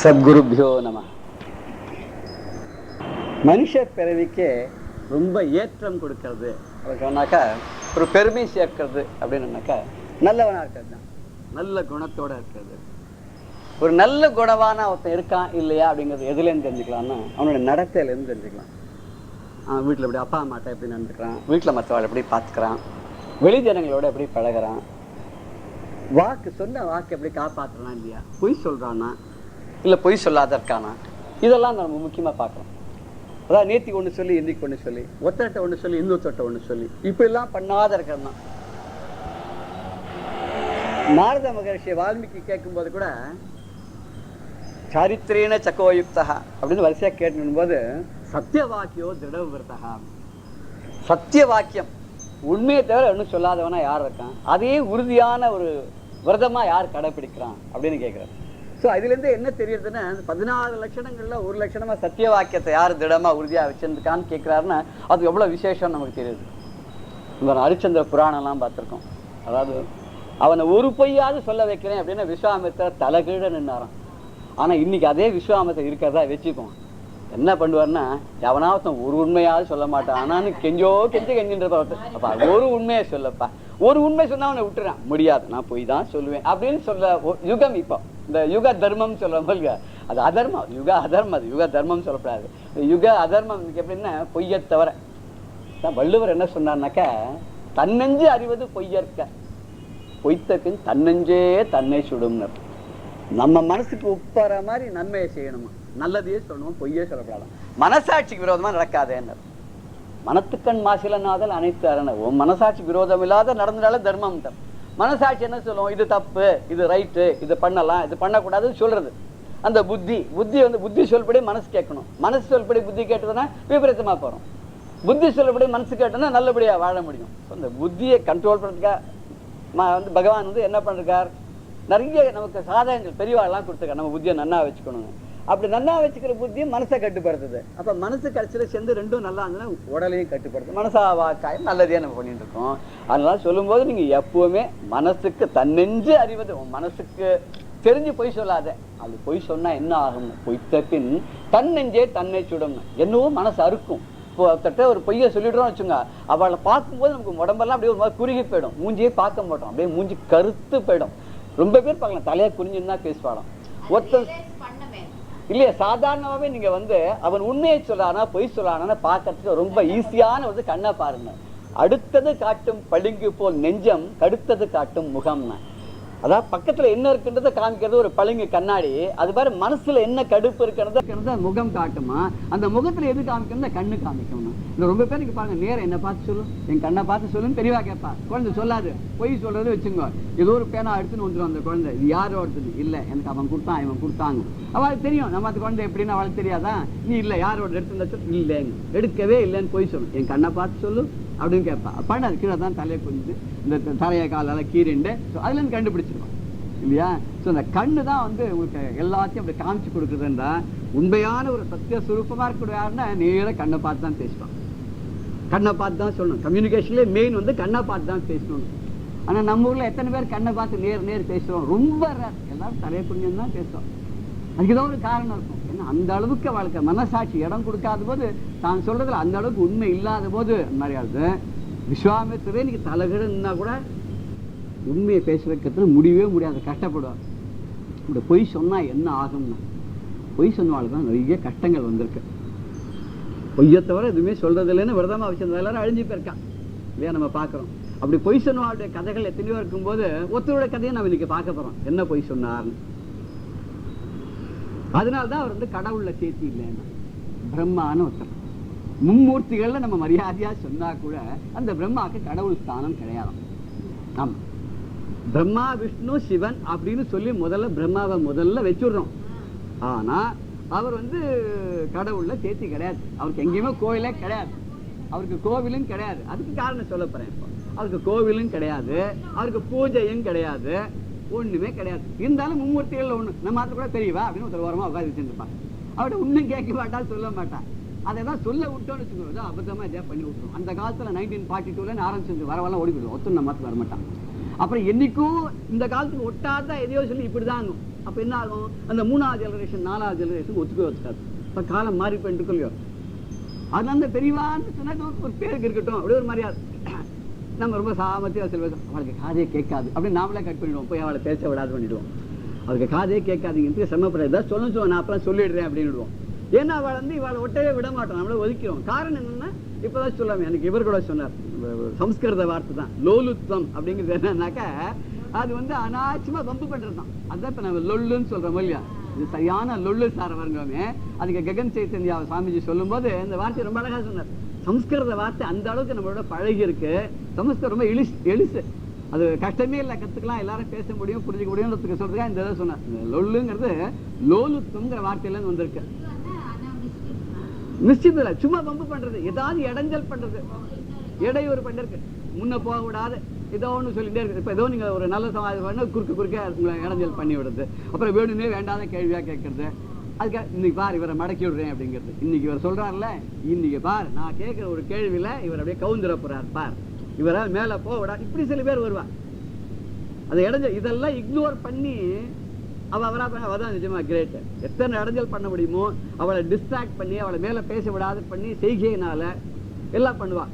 சத்குருபியோ நம. மனுஷ பிறவிக்கே ரொம்ப ஏற்றம் கொடுக்கறது சொன்னாக்கா, ஒரு பெருமை சேர்க்கிறது அப்படின்னாக்கா நல்லவனா இருக்கிறது தான், நல்ல குணத்தோட இருக்கிறது. ஒரு நல்ல குணவான ஒருத்தன் இருக்கான் இல்லையா அப்படிங்கிறது எதுலேருந்து தெரிஞ்சுக்கலாம்னா அவனோட நடத்தையிலேருந்து தெரிஞ்சுக்கலாம். அவன் வீட்டில் எப்படி அப்பா அம்மாட்ட எப்படி நடந்துக்கிறான், வீட்டில் மற்றவாள் எப்படி பார்த்துக்கிறான், வெளி ஜனங்களோட எப்படி பழகிறான், வாக்கு சொன்ன வாக்கு எப்படி காப்பாற்றுறான் இல்லையா, பொய் சொல்கிறான்னா இல்லை பொய் சொல்லாத இருக்கானா, இதெல்லாம் நம்ம முக்கியமாக பார்க்குறோம். அதாவது நேத்திக்கு ஒன்று சொல்லி இன்னைக்கு ஒன்று சொல்லி, ஒத்தட்ட ஒன்று சொல்லி இன்னொருத்தட்ட ஒன்று சொல்லி, இப்படிலாம் பண்ணாத இருக்கிறது தான். நாரத மகர்ஷி வால்மீகி கேட்கும்போது கூட சாரித்திரேன சக்கோயுக்தா அப்படின்னு வரிசையாக கேட்கும் போது சத்திய வாக்கியோ திருட விரதா, சத்திய வாக்கியம் உண்மையை தவிர ஒன்றும் சொல்லாதவனா யார் இருக்கான், அதே உறுதியான ஒரு விரதமா யார் கடைப்பிடிக்கிறான் அப்படின்னு கேட்குறாரு. ஸோ அதுலேருந்து என்ன தெரியுதுன்னா, 16 லட்சணங்கள்ல ஒரு லட்சணமா சத்திய வாக்கியத்தை யார் திடமா உறுதியா வச்சிருக்கான்னு கேட்குறாருன்னா அது எவ்வளோ விசேஷம் நமக்கு தெரியுது. இந்த ஹரிச்சந்திர புராணம்லாம் பார்த்துருக்கோம். அதாவது அவனை ஒரு பொய்யாவது சொல்ல வைக்கிறேன் அப்படின்னா விஸ்வாமித்திரர் தலைகீழ நின்னாராம். ஆனால் இன்னைக்கு அதே விஸ்வாமித்திரர் இருக்கிறதா வச்சுப்போம். என்ன பண்ணுவார்னா, எவனாவத்தன் ஒரு உண்மையாவது சொல்ல மாட்டான், ஆனான்னு கெஞ்சின்ற அப்பா ஒரு உண்மையை சொல்லப்பா, ஒரு உண்மை சொன்னா அவனை விட்டுறான், முடியாது நான் போய் தான் சொல்லுவேன் அப்படின்னு சொல்ல யுகம். இப்போ இந்த யுக தர்மம் சொல்லுவாங்க, அது அதர்மம். யுக அதர்மம், அது யுக தர்மம் சொல்லக்கூடாது. யுக அதர்மம் எப்படின்னா பொய்யை தவிர. வள்ளுவர் என்ன சொன்னார்னாக்கா, தன்னெஞ்சு அறிவது பொய்யற்க, பொய்த்த பின் தன்னெஞ்சே தன்னை சுடும்னர். நம்ம மனசுக்கு உப்பற மாதிரி நன்மையை செய்யணுமா, நல்லதையே சொல்லணும், பொய்யே சொல்லப்படாது. மனசாட்சிக்கு விரோதமா நடக்காதேன்னு. மனத்துக்கண் மாசிலனாதல் அனைத்து அரண. மனசாட்சிக்கு விரோதம் இல்லாத நடந்தால தர்மம் தான். மனசாட்சி என்ன சொல்லுவோம், இது தப்பு, இது ரைட்டு, இது பண்ணலாம், இது பண்ணக்கூடாதுன்னு சொல்றது. அந்த புத்தி வந்து புத்தி சொல்படி மனசு கேட்கணும், மனசு சொல்படி புத்தி கேட்டதுன்னா விபரீதமா போறோம். புத்தி சொல்லபடி மனசு கேட்டோன்னா நல்லபடியா வாழ முடியும். அந்த புத்தியை கண்ட்ரோல் பண்ணுறதுக்காக வந்து பகவான் வந்து என்ன பண்ணிருக்கார், நிறைய நமக்கு சாதகங்கள் பெரியவாள்லாம் கொடுத்துருக்காரு. நம்ம புத்தியை நன்னா வச்சுக்கணுங்க. அப்படி நன்னா வச்சுக்கிற புத்தியை மனசை கட்டுப்படுத்துது. அப்போ மனசு கடைசியில் சேர்ந்து ரெண்டும் நல்லா இருந்ததுன்னா உடலையும் கட்டுப்படுத்து. மனசா வாக்காயம் நல்லதே நம்ம பண்ணிட்டு இருக்கோம். அதனால சொல்லும்போது நீங்கள் எப்பவுமே மனசுக்கு தன்னெஞ்சு அறிவது, உன் மனசுக்கு தெரிஞ்சு பொய் சொல்லாத. அது பொய் சொன்னா என்ன ஆகும்னு, பொய்த்த பின் தன்னெஞ்சே தன்னை சுடும்னு. என்னவோ மனசு அறுக்கும். இப்போ ஒருத்தட்ட ஒரு பொய்யை சொல்லிடுறோம் வச்சுங்க, அவளை பார்க்கும்போது நமக்கு உடம்பெல்லாம் அப்படியே ஒரு மாதிரி குறுகி போயிடும், மூஞ்சியே பார்க்க மாட்டோம், அப்படியே மூஞ்சி கருத்து போயிடும். ரொம்ப பேர் பார்க்கலாம் தலையை குறிஞ்சுன்னா பேசுவாளாம். ஒருத்தர் இல்லையா, சாதாரணமாகவே நீங்கள் வந்து அவன் உண்மையை சொல்லானா பொய் சொல்லானா பார்க்கறதுக்கு ரொம்ப ஈஸியான வந்து கண்ணை பாருங்க. அடுத்தது காட்டும் பளிங்கு போல் நெஞ்சம், கடுத்தது காட்டும் முகம்னா. அதாவது பக்கத்துல என்ன இருக்குன்றதை காமிக்கிறது ஒரு பளிங்கு கண்ணாடி. அது பாரு மனசுல என்ன கடுப்பு இருக்கிறது முகம் காட்டுமா, அந்த முகத்துல எது காமிக்கணும், கண்ணு காமிக்கணும். இந்த ரொம்ப பேருக்கு பாருங்க, நேரம் என்ன பார்த்து சொல்லு, என் கண்ணை பார்த்து சொல்லுன்னு தெளிவா கேட்பா. குழந்தை சொல்லாது, பொய் சொல்றது வச்சுங்க. ஏதோ ஒரு பேனா எடுத்துன்னு வந்துடும் அந்த குழந்தை, இது யாரோ எடுத்தது இல்லை, எனக்கு அவன் கொடுத்தான் இவன் கொடுத்தாங்க. அவளுக்கு தெரியும் நம்ம அந்த குழந்தை எப்படின்னு அவளுக்கு தெரியாதா, நீ இல்லை யாரோட எடுத்து இல்லைங்க, எடுக்கவே இல்லைன்னு பொய் சொல்லு, என் கண்ணை பார்த்து சொல்லு அப்படின்னு கேட்பா. அப்பாண்டு அது கீழே தான் தலையை கொஞ்சம் இந்த தலையை காலால் கீரிண்டு அதுலேருந்து கண்டுபிடிச்சிருக்கோம் இல்லையா. ஸோ அந்த கண்ணு தான் வந்து உங்களுக்கு எல்லாத்தையும் அப்படி காமிச்சு கொடுக்குறதுன்றா. உண்மையான ஒரு சத்திய சுரூபமாக இருக்கக்கூடிய யாருன்னா நேராக கண்ணை பார்த்து தான் பேசுவான், கண்ணை பார்த்து தான் சொல்லணும். கம்யூனிகேஷன்லேயே மெயின் வந்து கண்ணை பார்த்து தான் பேசணும். ஆனால் நம்ம ஊரில் எத்தனை பேர் கண்ணை பார்த்து நேர் பேசுகிறோம், ரொம்ப எல்லாரும் தலையை கொஞ்சம் தான் பேசுவோம். அதுக்கு தான் ஒரு காரணம் இருக்கும். ஏன்னா அந்த அளவுக்கு அவளுக்கு மனசாட்சி இடம் கொடுக்காத போது, தான் சொல்றதுல அந்த அளவுக்கு உண்மை இல்லாத போது அந்த மாதிரி ஆகுது. விஸ்வாமித்திரே இன்னைக்கு தலைகீழன்னா கூட உண்மையை பேச வைக்கிறதுல முடியவே முடியாது, கஷ்டப்படுவார். இப்படி பொய் சொன்னா என்ன ஆகும்னா, பொய் சொன்னவாள் தான் நிறைய கஷ்டங்கள் வந்திருக்கு. பொய்யை தவிர எதுவுமே சொல்றது இல்லைன்னு விரதமா வச்சிருந்தா எல்லாரும் அழிஞ்சு போயிருக்கான் இல்லையா, நம்ம பார்க்குறோம். அப்படி பொய் சொன்னவாளுடைய கதைகள் எத்தனையோ இருக்கும்போது ஒருத்தருடைய கதையை நம்ம இன்னைக்கு பார்க்க போறோம், என்ன பொய் சொன்னார்னு. அதனால்தான் அவர் வந்து கடவுள்ல சேர்த்தி இல்லைன்னா பிரம்மான்னு ஒருத்தர். மும்மூர்த்திகள்ல நம்ம மரியாதையா சொன்னா கூட அந்த பிரம்மாவுக்கு கடவுள் ஸ்தானம் கிடையாது. ஆமா, பிரம்மா விஷ்ணு சிவன் அப்படின்னு சொல்லி முதல்ல பிரம்மாவை முதல்ல வச்சுடுறோம். ஆனா அவர் வந்து கடவுள்ல சேர்த்தி கிடையாது. அவருக்கு எங்கேயுமே கோவிலே கிடையாது, அவருக்கு கோவிலும் கிடையாது. அதுக்கு காரணம் சொல்ல போறேன். இப்போ அவருக்கு கோவிலும் கிடையாது, அவருக்கு பூஜையும் கிடையாது, ஒண்ணுமே கிடையாது. இருந்தாலும் மும்மூர்த்திகள் ஒண்ணு நம்ம அது கூட தெரியவா அப்படின்னு ஒருத்தர் ஓரமா உட்காந்து வச்சுருப்பான். அவர்கிட்ட ஒன்றும் கேட்க மாட்டால் சொல்ல மாட்டான். அதை தான் சொல்ல விட்டோன்னு வச்சுக்கோங்க, அபத்தமா இதாக பண்ணி விட்டுரும். அந்த காலத்துல 1942 ஆரம்பிச்சு வரவெல்லாம் ஓடி போயிடும், ஒத்து நம்ம வரமாட்டான். அப்புறம் என்னைக்கும் இந்த காலத்துக்கு ஒட்டாதான் எதையோ சொல்லி இப்படிதான். அப்ப என்ன ஆகும்? அந்த 3வது ஜெனரேஷன் 4வது ஜெனரேஷன் ஒத்துக்காது. இப்ப காலம் மாறி போயிட்டு இல்லையோ. அது அந்த பெரியவான்னு சொன்னா ஒரு பேருக்கு இருக்கட்டும், அப்படியே ஒரு மரியாதை. நம்ம ரொம்ப சாமர்த்தியம் சொல்லுவோம், அவளுக்கு காதே கேட்காது அப்படின்னு நாமளே கட் பண்ணிடுவோம், போய் அவளை பேச விடாது பண்ணிடுவோம். அவளுக்கு காதே கேட்காதீங்க, சிரமப்படாது, ஏதாவது சொல்ல நான் அப்புறம் சொல்லிடுறேன் அப்படின்னு. ஏன்னா அவள் வந்து இவளை ஒட்டவே விட மாட்டோம், நம்மளே ஒதுக்கிறோம். காரணம் என்னன்னா, இப்பதான் சொல்லாம எனக்கு இவர் கூட சொன்னார், சம்ஸ்கிருத வார்த்தை தான் லோலுத்வம் அப்படிங்கிறது. என்னன்னாக்கா அது வந்து அனாட்சியமா வம்பு பண்றதுதான். அதான் இப்ப நம்ம லொல்லுன்னு சொல்றோம் இல்லையா, இது சரியான லொல்லு சார் வருங்கமே. அதுக்கு ககன் சைத்தன்யா சுவாமிஜி சொல்லும் போது இந்த வார்த்தையை ரொம்ப அழகா சொன்னார். சம்ஸ்கிருத வார்த்தை அந்த அளவுக்கு நம்மளோட பழகி இருக்கு. சமஸ்கிருதம் ரொம்ப எளிசு, அது கஷ்டமே இல்லை, கத்துக்கலாம், எல்லாரும் பேச முடியும், புரிஞ்சுக்க முடியும்ன்றதுக்கு சொல்றதுக்காக இந்த இதை சொன்னார். லொல்லுங்கிறது லோலுத்துவங்கிற வார்த்தையில இருந்து வந்திருக்கு. நிச்சயம் இல்லை, சும்மா வம்பு பண்றது, ஏதாவது இடைஞ்சல் பண்றது, இடையூறு பண்ணிருக்கு, முன்ன போக விடாது, ஏதோ ஒன்று சொல்லிட்டே இருக்கு. இப்போ ஏதோ நீங்கள் ஒரு நல்ல சமாதி பண்ண குறுக்க உங்களை இடைஞ்சல் பண்ணி விடுறது, அப்புறம் வேணும்னே வேண்டாத கேள்வியாக கேட்கறது. அதுக்காக இன்னைக்கு பார் இவரை மடக்கி விடுறேன் அப்படிங்கிறது. இன்னைக்கு இவர் சொல்றாருல, இன்னைக்கு பார் நான் கேட்குற ஒரு கேள்வியில இவர் அப்படியே கவுந்துர போறார் பார், இவரை மேலே போக விடா, இப்படி சில பேர் வருவார். அதை இடைஞ்சல் இதெல்லாம் இக்னோர் பண்ணி அவதான் நிஜமா கிரேட். எத்தனை இடைஞ்சல் பண்ண முடியுமோ அவளை டிஸ்ட்ராக்ட் பண்ணி, அவளை மேல பேச விடாது பண்ணி, செய்கையினால எல்லாம் பண்ணுவா.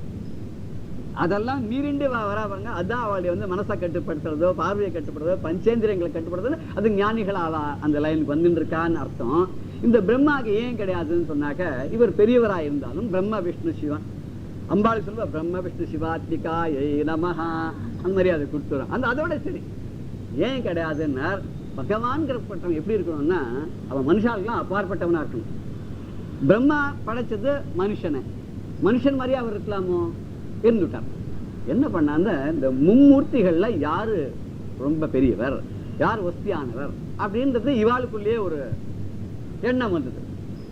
அதெல்லாம் மீறிண்டு வராங்க. அதான் அவளை வந்து மனசை கட்டுப்படுத்துறதோ, பார்வையை கட்டுப்படுறதோ, பஞ்சேந்திரியங்களை கட்டுப்படுறதோ, அது ஞானிகள் அந்த லைனுக்கு வந்துட்டு இருக்கான்னு அர்த்தம். இந்த பிரம்மாக்கு ஏன் கிடையாதுன்னு சொன்னாக்க, இவர் பெரியவரா இருந்தாலும் பிரம்ம விஷ்ணு சிவன், அம்பாள் சொல்லுவா பிரம்ம விஷ்ணு சிவாத்மிகா ஏ நமஹா, அந்த மாதிரி அதை கொடுத்துரும். அதோட சரி. ஏன் கிடையாதுன்னா, பகவான்கிறப்பட்டவன் எப்படி இருக்கணும்னா அவன் மனுஷாளுக்கெல்லாம் அப்பாற்பட்டவனா இருக்கணும். பிரம்மா படைச்சது மனுஷனை, மனுஷன் மாதிரியே அவர் இருக்கலாமோ, இருந்துட்டார். என்ன பண்ணாங்க, இந்த மும்மூர்த்திகள்ல யாரு ரொம்ப பெரியவர், யார் வஸ்தியானவர் அப்படின்றது இவாளுக்குள்ளேயே ஒரு எண்ணம் வந்தது.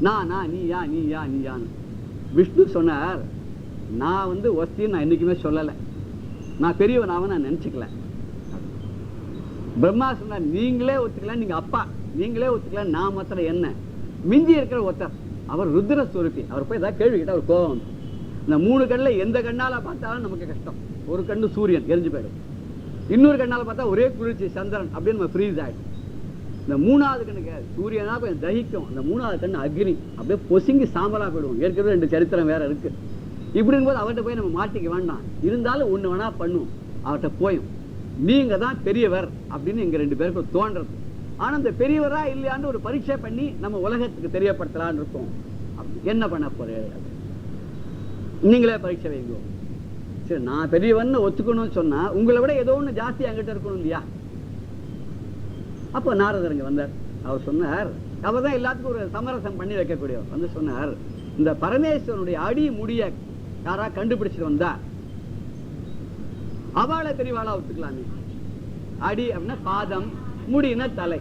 நானா நீயா நீயா நீயான்னு. விஷ்ணு சொன்னார், நான் வந்து வஸ்தின்னு நான் என்னைக்குமே சொல்லலை, நான் பெரியவனாக நான் நினைச்சுக்கல. பிரம்மா சொன்னார், நீங்களே ஒத்துக்கலாம், நீங்க அப்பா நீங்களே ஒத்துக்கலாம், நான் மாத்திரம் என்ன மிஞ்சி இருக்கிற ஒருத்தர் அவர் ருத்ர ஸ்வரூபி. அவர் போய் ஏதாவது கேள்வி கேட்டால் அவர் கோபம் வந்து, இந்த 3 கண்ணில் எந்த கண்ணால பார்த்தாலும் நமக்கு கஷ்டம். ஒரு கண்ணு சூரியன் எரிஞ்சு போயிடும், இன்னொரு கண்ணால பார்த்தா ஒரே குளிர்ச்சி சந்திரன் அப்படின்னு நம்ம ஃப்ரீஸ் ஆகிடும். இந்த 3வது கண்ணுக்கு சூரியனா கொஞ்சம் தகிக்கும், அந்த 3வது கண்ணு அக்னி அப்படியே பொசுங்கி சாம்பலா போயிடுவோம். ஏற்கனவே 2 சரித்திரம் வேற இருக்கு. இப்படிங்கும்போது அவர்கிட்ட போய் நம்ம மாட்டிக்க வேண்டாம், இருந்தாலும் ஒன்று வேணா பண்ணும், அவர்கிட்ட போயும் நீங்க தான் பெரியவர் அப்படின்னு எங்க 2 பேருக்கும் தோன்றது. ஆனா அந்த பெரியவரா இல்லையான்னு ஒரு பரீட்சை பண்ணி நம்ம உலகத்துக்கு தெரியப்படுத்தலான்னு இருக்கோம். என்ன பண்ண போறேன், நீங்களே பரீட்சை வைங்க. சரி, நான் பெரியவன் ஒத்துக்கணும்னு சொன்னா உங்களை விட ஏதோ ஒண்ணு ஜாஸ்தி என்கிட்ட இருக்கணும் இல்லையா. அப்போ நாரதருங்க வந்தார். அவர் சொன்னார், அவர் தான் எல்லாத்துக்கும் ஒரு சமரசம் பண்ணி வைக்கக்கூடியவர். வந்து சொன்னார், இந்த பரமேஸ்வரனுடைய அடி முடிய யாரா கண்டுபிடிச்சிட்டு வந்தா அவளை பெரியவாளா ஒத்துக்கலாமே. அடி அப்படின்னா பாதம், முடின்னா தலை.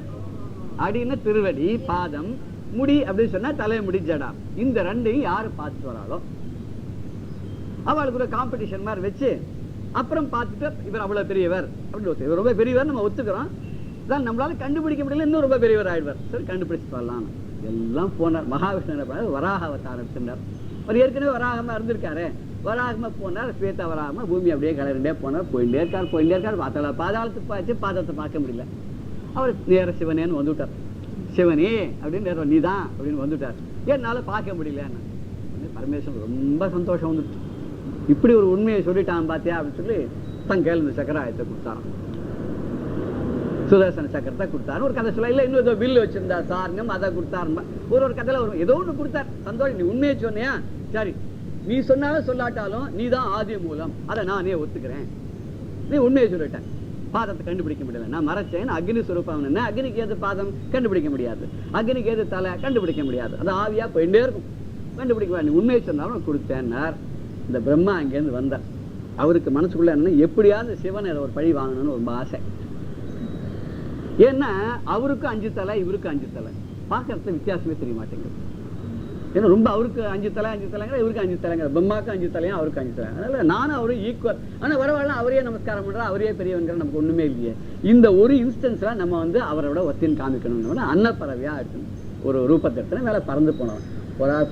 அடின்னா திருவடி, பாதம், முடி அப்படின்னு சொன்னா தலை, முடி, ஜடா. இந்த 2ஐயும் யாரு பார்த்துட்டு வராளோ அவளுக்கு ஒரு காம்படிஷன் மாதிரி வச்சு அப்புறம் பார்த்துட்டு இவர் அவ்வளவு பெரியவர் அப்படின்னு, இவர் ரொம்ப பெரியவர் நம்ம ஒத்துக்கிறோம், தான் நம்மளால கண்டுபிடிக்க முடியல, இன்னும் ரொம்ப பெரியவர் ஆயிடுவார். சரி, கண்டுபிடிச்சு வரலாம். எல்லாம் போனார். மகாவிஷ்ணு வராக அவதாரம் எடுத்துட்டார். அவர் ஏற்கனவே வராகமா இருந்திருக்காரு. வராகமா போனார், ஸ்வேதா வராகமா பூமி அப்படியே கலர்ண்டே போனார். போயிட்டே இருக்கார். பாதாளத்துக்கு பார்த்து பாதத்தை பார்க்க முடியல. அவர் நேர சிவனேன்னு வந்துவிட்டார். சிவனே அப்படின்னு நேரம் நீதான் அப்படின்னு வந்துட்டார். என்னால பார்க்க முடியலன்னு பரமேஸ்வரன் ரொம்ப சந்தோஷம் வந்துடுச்சு. இப்படி ஒரு உண்மையை சொல்லிட்டான் பாத்தியா அப்படின்னு சொல்லி தன் கையில் இந்த சக்கராயத்தை கொடுத்தாராம். சுதர்சன சக்கரத்தை கொடுத்தாரு. ஒரு கதை சொல்ல, இல்லை இன்னும் ஏதோ வில்லு வச்சிருந்தா சாருங்க அதை கொடுத்தாருமா. ஒரு கதையில வரும், ஏதோ ஒன்று கொடுத்தார். சந்தோஷம், நீ உண்மையை சொன்னியா, சரி நீ சொன்னாலும் சொல்லாட்டாலும் நீ தான் ஆதி மூலம், அதை நானே ஒத்துக்கிறேன். நீ உண்மையை சொல்லிட்டேன். பாதத்தை கண்டுபிடிக்க முடியல, நான் மறைச்சேன். அக்னி சுரூபம் என்ன, அக்னிக்கு ஏது பாதம் கண்டுபிடிக்க முடியாது, அக்னிக்கு ஏது தலை கண்டுபிடிக்க முடியாது, அது ஆவியா போயிட்டே இருக்கும், கண்டுபிடிக்க வேண்டிய. உண்மையை சொன்னாலும் கொடுத்தேன்னார். இந்த பிரம்மா அங்கேருந்து வந்தார். அவருக்கு மனசுக்குள்ள என்ன, எப்படியாவது சிவனை ஒரு பழி வாங்கணும்னு ரொம்ப ஆசை. ஏன்னா அவருக்கு 5 தலை, இவருக்கு 5 தலை, பார்க்கறது வித்தியாசமே தெரிய மாட்டேங்குது. ஏன்னா ரொம்ப அவருக்கு 5 தலைங்கிற, இவருக்கு 5 தலைங்கிற, பிரம்மாவுக்கு 5 தலையும் அவருக்கு 5 தலை. அதனால நானும் அவரும் ஈக்குவல். ஆனா வரவாழ அவரே நமஸ்காரம் பண்ற, அவரே பெரியவங்கிற நமக்கு ஒண்ணுமே இல்லையே. இந்த ஒரு இன்ஸ்டன்ஸ்ல நம்ம வந்து அவரோட ஒத்தின் காமிக்கணும்னு அன்னப்பறவையா எடுக்கணும். ஒரு ரூபத்தை எடுத்து மேல பறந்து போனவன்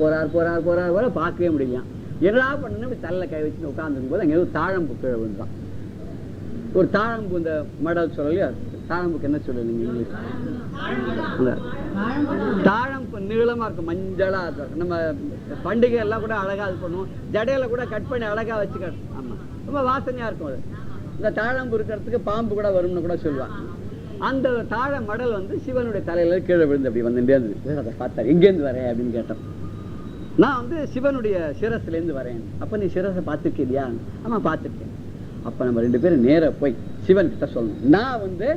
போறார் பார்க்கவே முடியலாம். என்னடா பண்ணணும், இப்படி தலையில கை வச்சுன்னு உட்காந்துருக்கும் போது அங்கே தாழம்பு கீழே விழுந்தான். ஒரு தாழம்பு இந்த மடல் சொல்லலையா, தாழம்புக்கு என்ன சொல்ல நீங்க இங்கிலீஷ்? தாழம்பு நீளமா இருக்கும், மஞ்சளா இருக்கும். நம்ம பண்டிகை எல்லாம் கூட அழகா இது பண்ணுவோம், ஜடையில கூட கட் பண்ணி அழகா வச்சுக்கணும். ஆமா, ரொம்ப வாசனையா இருக்கும் அது. இந்த தாழம்பு இருக்கிறதுக்கு பாம்பு கூட வரும்னு கூட சொல்லுவாங்க. அந்த தாழ மடல் வந்து சிவனுடைய தலையில கீழே விழுந்து அப்படி வந்துட்டே இருந்தது. அதை பார்த்தாரு, எங்கேருந்து வரேன் அப்படின்னு கேட்டோம். நான் வந்து சிவனுடைய சிரஸ்லேருந்து வரேன். அப்போ நீ சிரஸை பார்த்துருக்கியா? ஆமாம் பார்த்துருக்கேன். அப்போ நம்ம 2 பேரும் நேராக போய் சிவன் கிட்ட சொல்லணும், நான் வந்து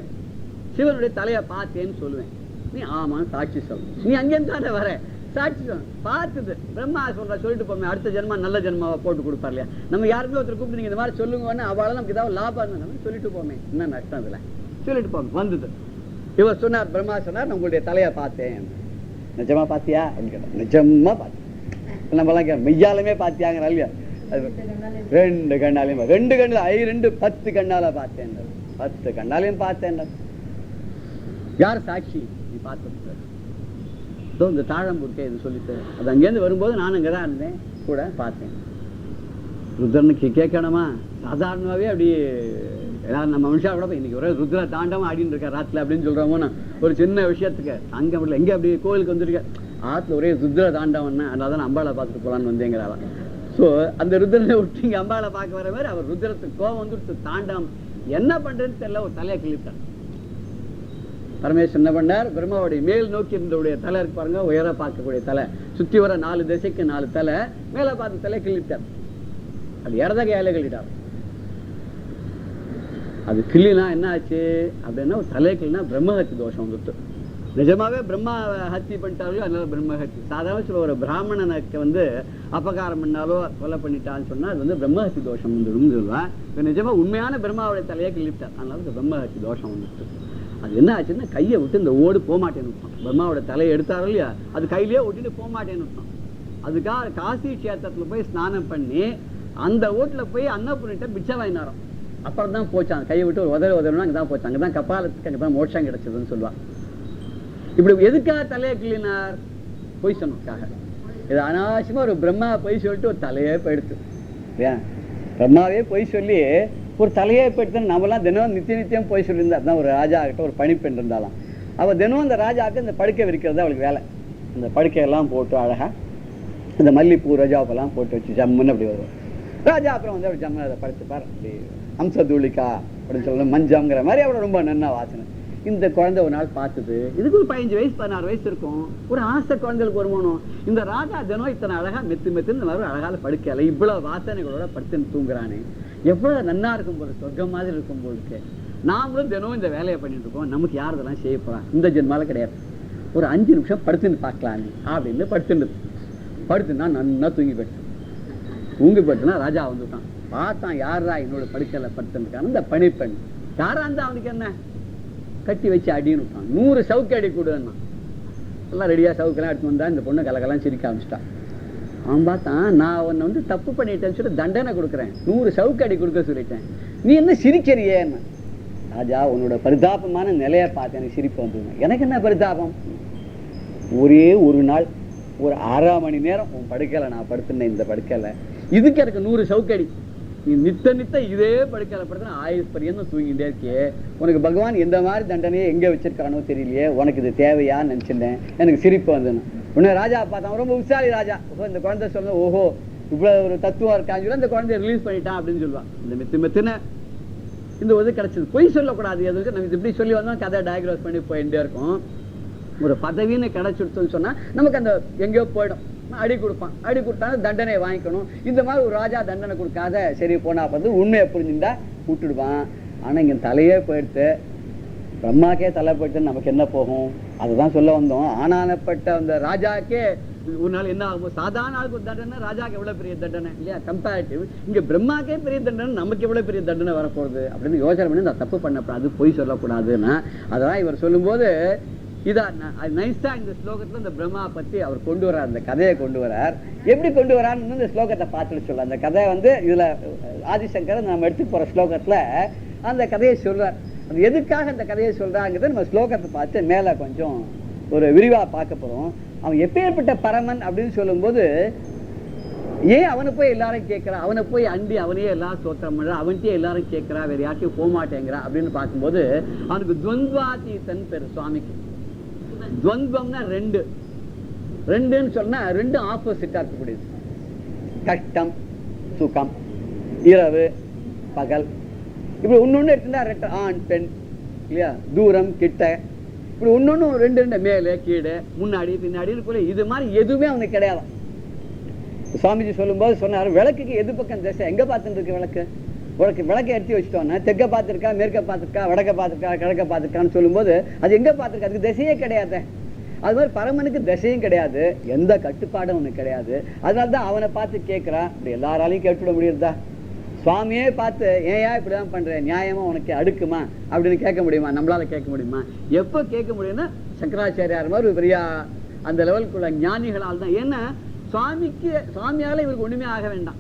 சிவனுடைய தலையை பார்த்தேன்னு சொல்லுவேன். நீ ஆமாம் சாட்சி சொல்லணும். நீ அங்கேருந்து தானே வர, சாட்சி சொல்லணும். பார்த்தது பிரம்மா சொல்லிட்டு போமே, அடுத்த ஜென்மா நல்ல ஜென்மாவை போட்டு கொடுப்பார் இல்லையா. நம்ம யாருமே ஒருத்தர் கூப்பிட்டு நீங்கள் இந்த மாதிரி சொல்லுங்கன்னு அவளால் நமக்கு ஏதாவது லாபம் இருந்தாலும் சொல்லிட்டு போமே, என்ன நஷ்டம் இதில், சொல்லிட்டு போமே. வந்தது இவர் சொன்னார், பிரம்மா சொன்னார், நான் உங்களுடைய தலையை பார்த்தேன். நிஜமா பார்த்தியா அப்படின்னு கேட்டேன். நிஜமா பார்த்தேன். நம்மலாம் கே மெய்யாலுமே பார்த்தியாங்க இல்லையா? அது 2 கண்ணாலையும் 2 கண்ணில் 10 கண்ணால பார்த்தேன். 10 கண்ணாலையும் பார்த்தேன். யார் சாட்சி? நீ பார்த்து இந்த தாழம்பூர்க்கே இது சொல்லிட்டு அது அங்கேருந்து வரும்போது நான் அங்கே தான் இருந்தேன், கூட பார்த்தேன். ருத்ரனுக்கு கேட்கணுமா? சாதாரணமாகவே அப்படி ஏதாவது நம்ம மனுஷா கூட இன்னைக்கு ஒரே ருத்ர தாண்டமா ஆடின்னு இருக்கா ராத்திரில அப்படின்னு சொல்கிறோமோ. ஒரு சின்ன விஷயத்துக்கு அங்கே அப்படி எங்கே அப்படி கோவிலுக்கு வந்துருக்கேன், ஆற்றுல ஒரே ருத்ர தாண்டவன்னா, அதனால தான் அம்பாளை பார்த்துட்டு போகலான்னு வந்தேங்கிறாள். ஸோ அந்த ருத்ரனை விட்டு இங்கே அம்பாளை பார்க்க வர மாதிரி அவர் ருத்ரத்துக்கு கோவம் வந்துட்டு தாண்டம் என்ன பண்ணுறதுன்னு தெரியல, ஒரு தலையை கிழித்தார். பரமேஸ்வரன் என்ன பண்ணார், பிரம்மாவுடைய மேல் நோக்கி இருந்தவுடைய தலை இருக்கு பாருங்க, உயர பார்க்கக்கூடிய தலை, சுற்றி வர 4 திசைக்கு 4 தலை, மேலே பார்த்த தலையை கிழித்தார். அது இடத கையாலே கிள்ளிட்டார். அது கிள்ளினா என்ன ஆச்சு அப்படின்னா, ஒரு தலையை கிள்ளினா பிரம்மஹத்தி தோஷம் வந்துட்டு. நிஜமாவே பிரம்மா ஹத்தி பண்ணிட்டாலும் அதனால பிரம்மஹத்தி. சாதாரண சொல்ல ஒரு பிராமணனுக்கு வந்து அபகாரம் பண்ணாலோ கொலை பண்ணிட்டான்னு சொன்னால் அது வந்து பிரம்மஹத்தி தோஷம் வந்துடும் சொல்லுவேன். இப்போ நிஜமா உண்மையான பிரம்மாவுடைய தலையை கிள்ளிட்டார், அதனால பிரம்மஹத்தி தோஷம் வந்துட்டு. அது என்ன ஆச்சுன்னா, கையை விட்டு இந்த ஓடு போகமாட்டேன்னு விட்டோம். பிரம்மாவோட தலையை எடுத்தாரோ இல்லையா, அது கையிலேயே ஒட்டிட்டு போகமாட்டேன்னு விட்டோம். அதுக்காக காசி கஷேத்திரத்தில் போய் ஸ்நானம் பண்ணி அந்த ஓட்டில் போய் அன்னபூர்ணிட்ட பிச்சை வாங்கினாரோம். அப்புறம் தான் போச்சான், கையை விட்டு ஒரு உதறணும் அங்கே தான் போச்சான். அங்கே தான் கபாலத்துக்கு அங்கே தான் மோட்சம் கிடைச்சதுன்னு சொல்லுவாள். இப்படி எதுக்காக தலையை கிள்ளினார்? பொய் சொன்னதுக்காக. இது அனாவசியமாக ஒரு பிரம்மா பொய் சொல்லிட்டு ஒரு தலையே போயிடுத்து இல்லையா. பிரம்மாவே பொய் சொல்லி ஒரு தலையே போயிட்டு நம்மளாம் தினம் நித்தியம் போய் சொல்லியிருந்தா தான். ஒரு ராஜா கிட்ட ஒரு பணிப்பெண் இருந்தாலும் அவள் தினம் அந்த ராஜாவுக்கு இந்த படுக்கை விரிக்கிறது அவளுக்கு வேலை. அந்த படுக்கையெல்லாம் போட்டு அழகாக இந்த மல்லிப்பூ ரோஜாப்பெல்லாம் போட்டு வச்சு ஜம்முன்னு அப்படி வருவோம். ராஜா அப்புறம் வந்து அப்படி ஜம்முன்னு அதை படுத்துப்பார். அப்படி அம்சதூளிக்கா அப்படின்னு சொல்லணும், மஞ்சம்ங்கிற மாதிரி அவளை ரொம்ப நன்னா வாசனை. இந்த குழந்தை ஒரு நாள் பார்த்துது, இதுக்கு ஒரு 15 வயசு 16 வயசு இருக்கும். ஒரு ஆசை குழந்தைகளுக்கு வருமானம். இந்த ராஜா தினம் இத்தனை அழகா மெத்து இந்த மாதிரி அழகால படுக்கலை, இவ்வளவு வாசனைகளோட படுத்துன்னு தூங்குறானே, எவ்வளவு நன்னா இருக்கும் போது, சொர்க்கம் மாதிரி இருக்கும் போதுக்கு. நாமளும் தினம் இந்த வேலையை பண்ணிட்டு இருக்கோம், நமக்கு யார் இதெல்லாம் செய்ய போறா? இந்த ஜென்மால கிடையாது. ஒரு 5 நிமிஷம் படுத்துன்னு பார்க்கலாம் அப்படின்னு படுத்துன்னா நன்னா தூங்கி படுத்துனா ராஜா வந்துட்டான். பார்த்தான், யாரா என்னோட படுக்கையில படுத்துருக்கான்? இந்த பணிப்பெண். யாரா இருந்தா அவனுக்கு என்ன, கட்டி வச்சு அடின்னு விட்டான். 100 சவுக்கு அடி கொடுன்னா. எல்லாம் ரெடியா சவுக்கெல்லாம் எடுத்து வந்தா இந்த பொண்ணு கலக்கெல்லாம் சிரிக்க ஆரம்பிச்சிட்டான். அவன் பார்த்தான், நான் உன்னை வந்து தப்பு பண்ணிட்டேன்னு சொல்லி தண்டனை கொடுக்குறேன், 100 சவுக்கு அடி கொடுக்க சொல்லிட்டேன், நீ என்ன சிரிக்கிறியேன்னு. ராஜா, உன்னோட பரிதாபமான நிலையை பார்த்து எனக்கு சிரிப்பு வந்துருங்க. எனக்கு என்ன பரிதாபம்? ஒரே ஒரு நாள் ஒரு 1/2 மணி நேரம் உன் படுக்கையில நான் படுத்துனேன். இந்த படுக்கையில இதுக்கு எனக்கு 100 சவுக்கடி. நீ நித்த இதே படுக்கையில படுத்துனா ஆயுஷ் பரியந்தம் தூங்கிட்டே இருக்கே. உனக்கு பகவான் எந்த மாதிரி தண்டனையை எங்க வச்சிருக்கானோ தெரியலையே, உனக்கு இது தேவையான்னு நினைச்சிருந்தேன். எனக்கு சிரிப்பு வந்துடும். உன்னை ராஜா பார்த்தா ரொம்ப உற்சாலி ராஜா. இந்த குழந்தை சொன்ன, ஓஹோ இவ்வளவு ஒரு தத்துவம் இருக்கான்னு சொல்லி அந்த குழந்தைய ரிலீஸ் பண்ணிட்டான் அப்படின்னு சொல்லுவான். இந்த மெத்துன இந்த ஒரு கிடைச்சது. பொய் சொல்லக்கூடாது. எதுக்கு நம்ம இப்படி சொல்லி வந்தோம், கதை டயக்ராஸ் பண்ணி போயிட்டே இருக்கும். ஒரு பதவின்னு கிடைச்சிடுச்சுன்னு சொன்னா நமக்கு அந்த எங்கேயோ போயிடும். அடி கொடுப்பான், அடி கொடுத்தாலும் தண்டனை வாங்கிக்கணும். இந்த மாதிரி ஒரு ராஜா தண்டனை கொடுக்காத சரி போனா பார்த்து உண்மையை புரிஞ்சுட்டா விட்டுடுவான். ஆனா இங்க தலையே போயிடுத்து, பிரம்மாக்கே தலை போயிட்டு நமக்கு என்ன போகும்? அதுதான் சொல்ல வந்தோம். ஆனானப்பட்ட அந்த ராஜாக்கே ஒரு நாள் என்ன ஆகும்? சாதாரண ஆளுக்கு ஒரு தண்டனை, ராஜாக்கு எவ்வளவு பெரிய தண்டனை இல்லையா? கம்பேரிட்டிவ் இங்க பிரம்மாக்கே பெரிய தண்டனை, நமக்கு எவ்வளவு பெரிய தண்டனை வரப்போகுது அப்படின்னு யோசனை பண்ணி இந்த தப்பு பண்ணக்கூடாது, பொய் சொல்லக்கூடாதுன்னா அதெல்லாம் இவர் சொல்லும்போது இதான் நைஸா இந்த ஸ்லோகத்துல இந்த பிரம்மா பத்தி அவர் கொண்டு வர்றார். அந்த கதையை கொண்டு வர்றார். எப்படி கொண்டு வர்றாருன்னு இந்த ஸ்லோகத்தை பார்த்துட்டு சொல்ல. அந்த கதை வந்து இதுல ஆதிசங்கர் நம்ம எடுத்துட்டு போற ஸ்லோகத்துல அந்த கதையை சொல்றார். அது எதுக்காக அந்த கதையை சொல்றாங்கிறத நம்ம ஸ்லோகத்தை பார்த்து மேல கொஞ்சம் ஒரு விரிவா பார்க்க போறோம். அவன் எப்பேற்பட்ட பரமன் அப்படின்னு சொல்லும்போது ஏன் அவனை போய் எல்லாரும் கேட்கிறா, அவனை போய் அண்டி அவனையே எல்லாரும் சோத்திரம் பண்றா, அவன்கிட்டயே எல்லாரும் கேட்கிறா, வேற யார்ட்டையும் போக மாட்டேங்கிறா அப்படின்னு பார்க்கும்போது அவனுக்கு துவந்த்வாதீதன் பேரு சுவாமிக்கு. துவந்தம்னா ரெண்டு, ரெண்டுன்னு சொன்னா ரெண்டு ஆப்போசிட்டா இருக்கக்கூடியது. கஷ்டம் சுகம், இரவு பகல், இப்படி ஒன்னொன்னு எடுத்துட்டா ரெட்ட ஆண் பெண் இல்லையா, தூரம் கிட்ட, இப்படி ஒன்னொன்னு ரெண்டு ரெண்டு, மேலே கீழே முன்னாடி பின்னாடி போல, இது மாதிரி எதுவுமே அவனுக்கு கிடையாது. சுவாமிஜி சொல்லும்போது சொன்னார், விளக்குக்கு எது பக்கம் திசை, எங்க பார்த்துட்டு இருக்கு விளக்கு, உனக்கு விளக்கை எடுத்து வச்சுட்டோன்னா தெற்க பார்த்துருக்கா, மேற்க பார்த்துருக்கா, வடக்க பார்த்துருக்கா, கிழக்க பார்த்துருக்கான்னு சொல்லும்போது அது எங்க பார்த்துருக்கா, அதுக்கு திசையே கிடையாது. அது மாதிரி பரமனுக்கு திசையும் கிடையாது, எந்த கட்டுப்பாடும் அவனுக்கு கிடையாது. அதனால்தான் அவனை பார்த்து கேட்கிறான். இப்படி எல்லாராலையும் கேட்டுவிட முடியுதா? சுவாமியே பார்த்து ஏன் இப்படிதான் பண்ற, நியாயமா உனக்கு அடுக்குமா அப்படின்னு கேட்க முடியுமா? நம்மளால கேட்க முடியுமா? எப்போ கேட்க முடியும்னா சங்கராச்சாரியார் மாதிரி பெரிய அந்த லெவலுக்குள்ள ஞானிகளால் தான். ஏன்னா சுவாமியால இவருக்கு ஒண்ணுமே ஆக வேண்டாம்.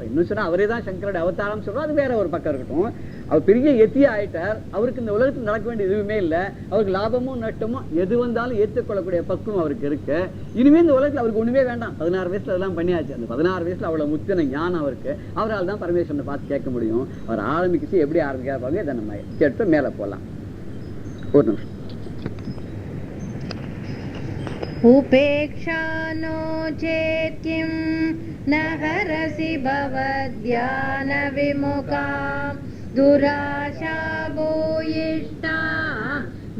இன்னும் சொன்னா அவரே தான் சங்கரோட அவதாரம் சொல்றோம், அது வேற ஒரு பக்கம் இருக்கட்டும். அவர் பெரிய எத்தியா ஆயிட்டார், அவருக்கு இந்த உலகத்தில் நடக்க வேண்டிய எதுவுமே இல்லை, அவருக்கு லாபமும் நஷ்டமும் எது வந்தாலும் ஏற்றுக்கொள்ளக்கூடிய பக்குவம் அவருக்கு இருக்கு. இனிமே இந்த உலகத்தில் அவருக்கு ஒண்ணுமே வேண்டாம். 16 வயசுல அதெல்லாம் பண்ணியாச்சு. அந்த 16 வயசுல அவ்வளவு முத்தின ஞானம் அவருக்கு. அவரால் தான் பரமேஸ்வரனை பார்த்து கேட்க முடியும். அவர் ஆரம்பிச்சு எப்படி ஆரம்பிக்காப்பாங்க, இதை நம்ம கேட்டு மேல போலாம். ஒரு நிமிஷம். उपेक्षा नो चेत् किं न हरसि भवद्ध्यान विमुखां दुराशा भूयिष्ठा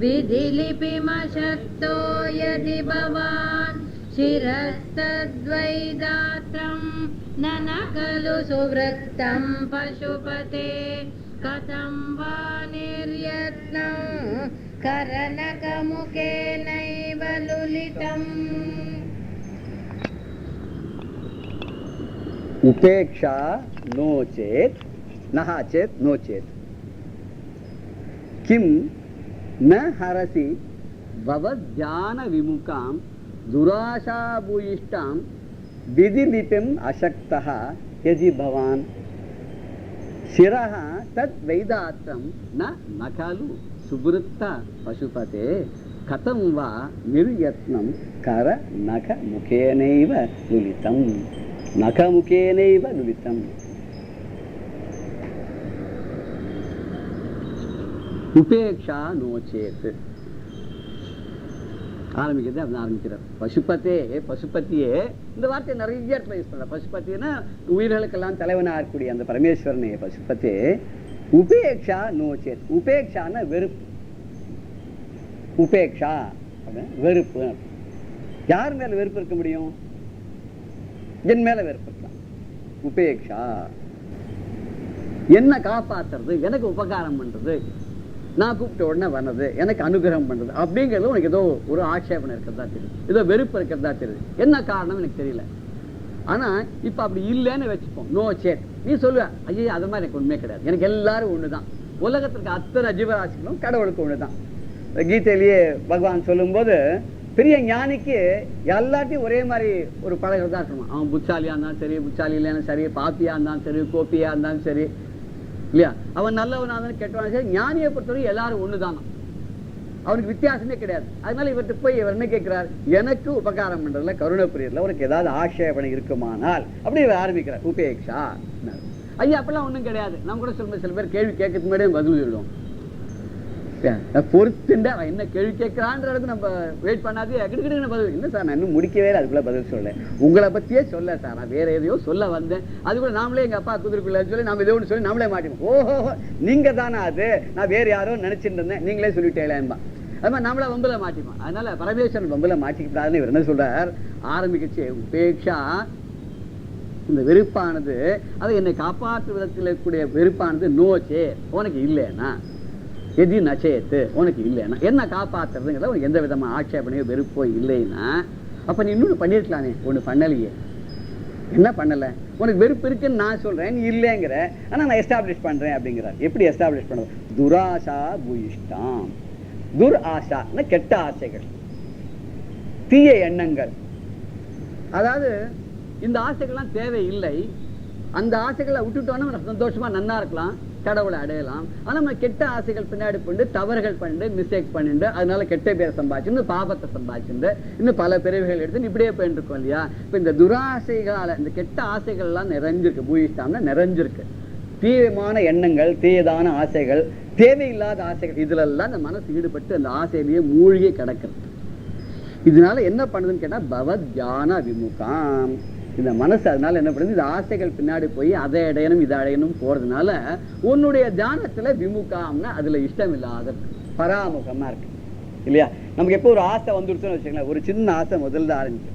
विधिलिपिमशक्तो यदि भवान् शिरस्तद्वैदात्रं न खलु सुवृत्तं पशुपते कथं वा निर्यत्नं करणकमुखेनैव लुलितम्. उपेक्षा नो चेत् नः चेत् नो चेत् किं न हरसि भवद्ध्यान विमुखां दुराशाभूयिष्ठां विधिलिपिम् अशक्तः यदि भवान् शिरः तत् वैदात्रं न खलु सुवृत्त पशुपते कथं वा निर्यत्नं कर नख मुखेनैव लुलितं. नखमुखेनैव लुलितम्. उपेक्षा नो चेत् ஆரம்பிக்கிறது அப்படி ஆரம்பிக்கிறார். பசுபத்தே, பசுபத்தியே இந்த வார்த்தை நிறைய இடத்துல யூஸ் பண்ணல. பசுபத்தினா உயிர்களுக்கெல்லாம் தலைவனாக இருக்கக்கூடிய அந்த பரமேஸ்வரனே பசுபத்தே. உபேக்ஷா நோ சேத். உபேக்ஷான வெறுப்பு. உபேக்ஷா வெறுப்பு. யார் மேல வெறுப்பு இருக்க முடியும்? என் மேல வெறுப்பு இருக்கலாம். உபேக்ஷா என்ன காப்பாத்துறது, எனக்கு உபகாரம் பண்றது, நான் கூப்பிட்ட உடனே வர்றது, எனக்கு அனுகிரகம் பண்றது அப்படிங்கிறது உனக்கு ஏதோ ஒரு ஆட்சேபனை இருக்கிறதா தெரியுது, ஏதோ வெறுப்பு இருக்கிறதா தெரியுது. என்ன காரணம் எனக்கு தெரியல. ஆனா இப்ப அப்படி இல்லைன்னு வச்சுப்போம். நோ சேட். நீ சொல்லுவ, ஐயா அது மாதிரி எனக்கு உண்மையே கிடையாது, எனக்கு எல்லாரும் ஒண்ணுதான், உலகத்திற்கு அத்தனை ஜீவராசிகளும் கடவுளுக்கு ஒண்ணுதான். கீதையிலேயே பகவான் சொல்லும் போது பெரிய ஞானிக்கு எல்லாத்தையும் ஒரே மாதிரி ஒரு பழகிறது தான் இருக்கணும். அவன் புச்சாலியா இருந்தாலும் சரி, புச்சாலி இல்லைன்னு சரி, பாப்பியா இருந்தாலும் சரி, கோப்பியா இருந்தாலும் சரி இல்லையா, அவன் நல்லவனா இருந்தாலும் கெட்டவனா சரி, ஞானியை பொறுத்தவரை எல்லாரும் ஒண்ணுதானா, அவனுக்கு வித்தியாசமே கிடையாது. அதனால இவர்கிட்ட போய் இவர் என்ன கேட்கிறார், எனக்கு உபகாரம் பண்றதுல கருணை புரியல, உனக்கு ஏதாவது ஆட்சேபனை இருக்குமானால் அப்படி இவர் ஆரம்பிக்கிறார். உபேக்ஷா. ஐயா அப்பெல்லாம் ஒண்ணும் கிடையாது. நம்ம கூட சொல்லும்போது சில பேர் கேள்வி கேட்கறதுக்கு முன்னாடியே பதில் சொல்லிடும். பொறுத்துண்டா என்ன கேள்வி கேட்கிறான்றது நம்ம வெயிட் பண்ணாதே கிடுக்கிட்டு பதில். இல்லை சார் நான் இன்னும் முடிக்கவே இல்லை, அதுக்குள்ள பதில் சொல்ல, உங்களை பத்தியே சொல்ல சார், நான் வேற எதையோ சொல்ல வந்தேன், அது கூட நாமளே எங்க அப்பா குதிரைக்குள்ள சொல்லி நாம ஏதோ ஒன்று சொல்லி நாமளே மாட்டிப்போம். ஓஹோ நீங்க தானே அது, நான் வேற யாரோ நினைச்சிட்டு இருந்தேன், நீங்களே சொல்லிட்டேன்பா. அது மாதிரி நம்மள வம்புல மாட்டிப்போம். அதனால பரமேஸ்வரன் வம்புல மாட்டிக்கிட்டாருன்னு இவர் என்ன சொல்றார், ஆரம்பிக்கச்சு உபேக்ஷா. இந்த வெறுப்பானது, அதை என்னை காப்பாற்று விதத்தில் இருக்கக்கூடிய வெறுப்பானது நோச்சே உனக்கு இல்லைன்னா, எது நச்சேத்து உனக்கு இல்லைன்னா, என்ன காப்பாற்றுறதுங்கிறத உனக்கு எந்த விதமான ஆட்சேபனையோ வெறுப்போ இல்லைன்னா, அப்ப நீ இன்னொன்று பண்ணிருக்கலானே, ஒண்ணு பண்ணலையே. என்ன பண்ணல? உனக்கு வெறுப்பு இருக்குன்னு நான் சொல்றேன், நீ இல்லைங்கிற, ஆனா நான் எஸ்டாப்ளிஷ் பண்றேன் அப்படிங்கிறார். எப்படி எஸ்டாப்ளிஷ் பண்றது? துராசா பூயிஷ்டாம். துர் ஆசா கெட்ட ஆசைகள், தீய எண்ணங்கள். அதாவது இந்த ஆசைகள்லாம் தேவையில்லை. அந்த ஆசைகளை விட்டுட்டோன்னா சந்தோஷமா நன்னா இருக்கலாம். கடவுளை அடையலாம். ஆனா நம்ம கெட்ட ஆசைகள் பின்னாடி பண்ணிட்டு தவறுகள் பண்ணிட்டு மிஸ்டேக் பண்ணிட்டு அதனால கெட்ட பேரை சம்பாதிச்சு பாபத்தை சம்பாதிச்சுட்டு இன்னும் பல பிறவிகள் எடுத்து இப்படியே போயிட்டு இருக்கோம் இல்லையா? இப்ப இந்த துராசைகளால இந்த கெட்ட ஆசைகள் எல்லாம் நிறைஞ்சிருக்கு. பூயிஷ்டாம்னா நிறைஞ்சிருக்கு. தீவிரமான எண்ணங்கள், தீயதான ஆசைகள், தேவையில்லாத ஆசைகள், இதுல எல்லாம் இந்த மனசு ஈடுபட்டு அந்த ஆசையிலேயே மூழ்கி கிடக்கிறது. இதனால என்ன பண்ணுதுன்னு கேட்டா பவத் தியான விமுகம். இந்த மனசு அதனால என்ன பண்ணுது, இந்த ஆசைகள் பின்னாடி போய் அதை அடையணும் இதை அடையணும் போறதுனால உன்னுடைய தியானத்துல விமுகம்னா அதுல இஷ்டம் இல்லாத பராமுகமா இருக்கு இல்லையா? நமக்கு எப்போ ஒரு ஆசை வந்துருச்சுன்னு வச்சுக்கலாம், ஒரு சின்ன ஆசை முதல்ல ஆரம்பிச்சு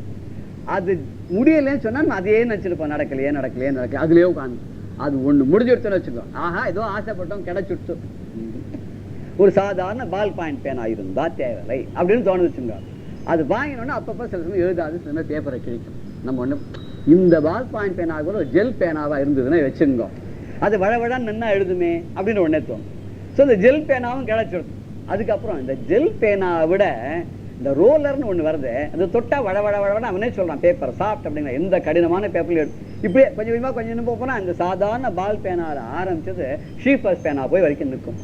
அது முடியலன்னு சொன்னா நம்ம அதையே நினைச்சிருப்போம், நடக்கலையே அதுலயே உட்காந்து அது ஒண்ணு முடிஞ்சுடுச்சுன்னு வச்சுக்கோ, ஆஹா ஏதோ ஆசைப்பட்டோம் கிடைச்சுடுச்சு. ஒரு சாதாரண பால் பாயிண்ட் பேனா இருந்தா தேவையில்லை அப்படின்னு தோணுது வச்சுங்க. அது வாங்கினோன்னா அப்பப்போ சில சமயம் எழுதாது, சில சமயம் பேப்பரை கிழிக்கும். நம்ம ஒண்ணு இந்த பால் பாயிண்ட் பேனா கூட ஒரு ஜெல் பேனாவா இருந்ததுன்னா வச்சுங்க, அது வழவழான்னு நின்னா எழுதுமே அப்படின்னு உடனே தோணும். ஸோ இந்த ஜெல் பேனாவும் கிடைச்சிடுது. அதுக்கப்புறம் இந்த ஜெல் பேனாவை விட இந்த ரோலர்னு ஒண்ணு வருது, அது தொட்டா வழவழன்னு அவனே சொல்றான் பேப்பர் சாஃப்ட் அப்படிங்கிற எந்த கடினமான பேப்பர்ல இப்படியே கொஞ்சம் கொஞ்சம் போனா இந்த சாதாரண பால் பேனால ஆரம்பிச்சது ஷீஃபர்ஸ் பேனா போய் வரைக்கும் நிற்கும்.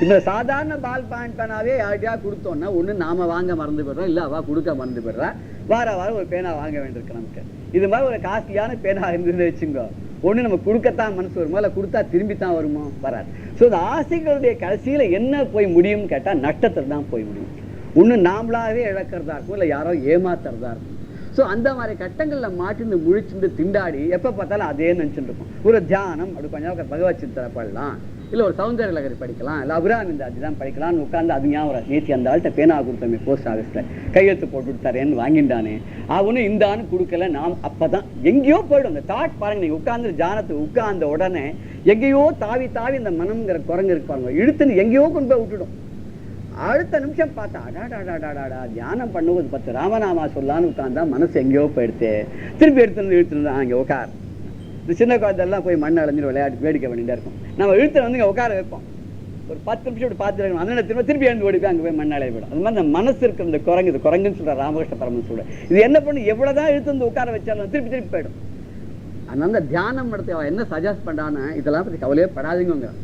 இந்த சாதாரண பால் பாயிண்ட் பேனாவே யார்கிட்டயா கொடுத்தோம்னா ஒண்ணு நாம வாங்க மறந்து போயிடுறோம், இல்ல அவ கொடுக்க மறந்து போயிடுறா, வாரம் ஒரு பேனா வாங்க வேண்டியிருக்கு நமக்கு. இது மாதிரி ஒரு காஸ்ட்லியான பேனா இருந்துன்னு வச்சுங்க, ஒண்ணு நம்ம கொடுக்கத்தான் மனசு வருமோ இல்ல கொடுத்தா திரும்பித்தான் வருமோ, வராது. ஸோ இந்த ஆசைகளுடைய கடைசியில என்ன போய் முடியும்னு கேட்டா நஷ்டத்துல தான் போய் முடியும். ஒண்ணு நாமளாவே இழக்கிறதா இருக்கும், இல்ல யாரோ ஏமாத்துறதா இருக்கும். ஸோ அந்த மாதிரி கட்டங்கள்ல மாட்டிருந்து முழிச்சுட்டு திண்டாடி எப்ப பார்த்தாலும் அதே நினைச்சுட்டு இருக்கும். ஒரு தியானம் அப்படி கொஞ்சம் பகவத் சித்தரை படலாம், இல்ல ஒரு சௌந்தர்ய லகரி படிக்கலாம், இல்ல அபிராமிந்தாதி தான் படிக்கலாம்னு உட்கார்ந்து அது ஞாபகம் நேற்று அந்த ஆள்கிட்ட பேனா கொடுத்தோமே போஸ்ட் ஆஃபீஸ்ல கையெழுத்து போட்டு தரேன்னு வாங்கிட்டானே அவனு இந்த ஆணு கொடுக்கல. நாம் அப்பதான் எங்கேயோ போயிடும் அந்த தாட். பாருங்க, நீங்க உட்கார்ந்து தியானத்துக்கு உட்கார்ந்த உடனே எங்கேயோ தாவி இந்த மனம்ங்கிற குரங்கு இருப்பாங்க இழுத்துன்னு எங்கேயோ கொண்டு போய் விட்டுடும். அடுத்த நிமிஷம் பார்த்தா அடாடாடாடாடா தியானம் பண்ணும்போது 10 ராமநாமா சொல்லான்னு உட்கார்ந்தா மனசு எங்கேயோ போயிடுத்து, திருப்பி இழுத்துருந்தா அங்கே உட்கார். இந்த சின்ன குழந்தைலாம் போய் மண்ணை அடைஞ்சிட்டு விளையாட்டு வேடிக்கை பண்ணிட்டே இருக்கும். நம்ம இழுத்து வந்து இங்கே உட்கார வைப்போம், ஒரு 10 நிமிஷம் இப்படி பார்த்துருக்கணும், அந்த திருப்பி எழுந்து ஓடி போய் அங்கே போய் மண்ணாலே போயிடும். அது மாதிரி இந்த மனசு இருக்கிற இந்த குரங்கு, இது குரங்குன்னு சொல்ற ராமகிருஷ்ண பரமஹம்சர் சொல்ற, இது என்ன பண்ணு எவ்வளவுதான் இழுத்து வந்து உட்கார வச்சாலும் திருப்பி போயிடும். அதனால அந்த தியானம் நடத்த என்ன சஜஸ்ட் பண்ணான்னு இதெல்லாம் பத்தி கவலையே படாதீங்க.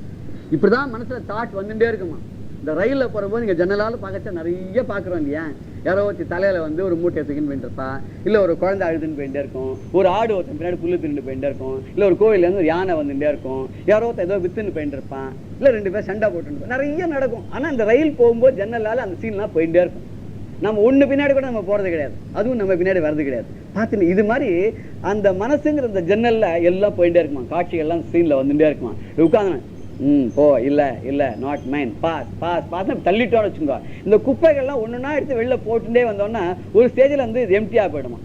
இப்படிதான் மனசுல தாட் வந்துட்டே இருக்குமா. இந்த ரயிலில் போகிறபோது நீங்கள் ஜன்னலால் பார்க்கச்சா நிறைய பார்க்குறோம் இல்லையா? யாரோ ஒருத்தி தலையில் வந்து ஒரு மூட்டை தூக்கின்னு போயிட்டு இருப்பா, இல்லை ஒரு குழந்தை அழுதுன்னு போயிட்டே இருக்கும், ஒரு ஆடு ஒருத்தன் பின்னாடி புல்லு தின்னு போயிட்டே இருக்கும், இல்லை ஒரு கோயிலேருந்து ஒரு யானை வந்துட்டே இருக்கும், யாரோ ஒருத்தன் ஏதோ வித்துன்னு போயிட்டு இருப்பான், இல்லை 2 பேர் சண்டை போட்டுருப்போம், நிறைய நடக்கும். ஆனால் இந்த ரயில் போகும்போது ஜன்னலால் அந்த சீன்லாம் போயிட்டே இருக்கும். நம்ம ஒன்று பின்னாடி கூட நம்ம போகிறது கிடையாது, அதுவும் நம்ம பின்னாடி வர்றது கிடையாது. பார்த்துன்னு இது மாதிரி அந்த மனசுங்கிற அந்த ஜன்னலில் எல்லாம் போயிட்டே இருக்குமா, காட்சிகள்லாம் சீனில் வந்துட்டே இருக்குமா. உட்காந்து போ இல்ல நாட் மைன் பாஸ் தள்ளிட்டோன்னு வச்சுக்கோ. இந்த குப்பைகள்லாம் ஒண்ணுன்னா எடுத்து வெளில போட்டுட்டே வந்தோம்னா ஒரு ஸ்டேஜில் வந்து இது எம்டியா போயிடுமா.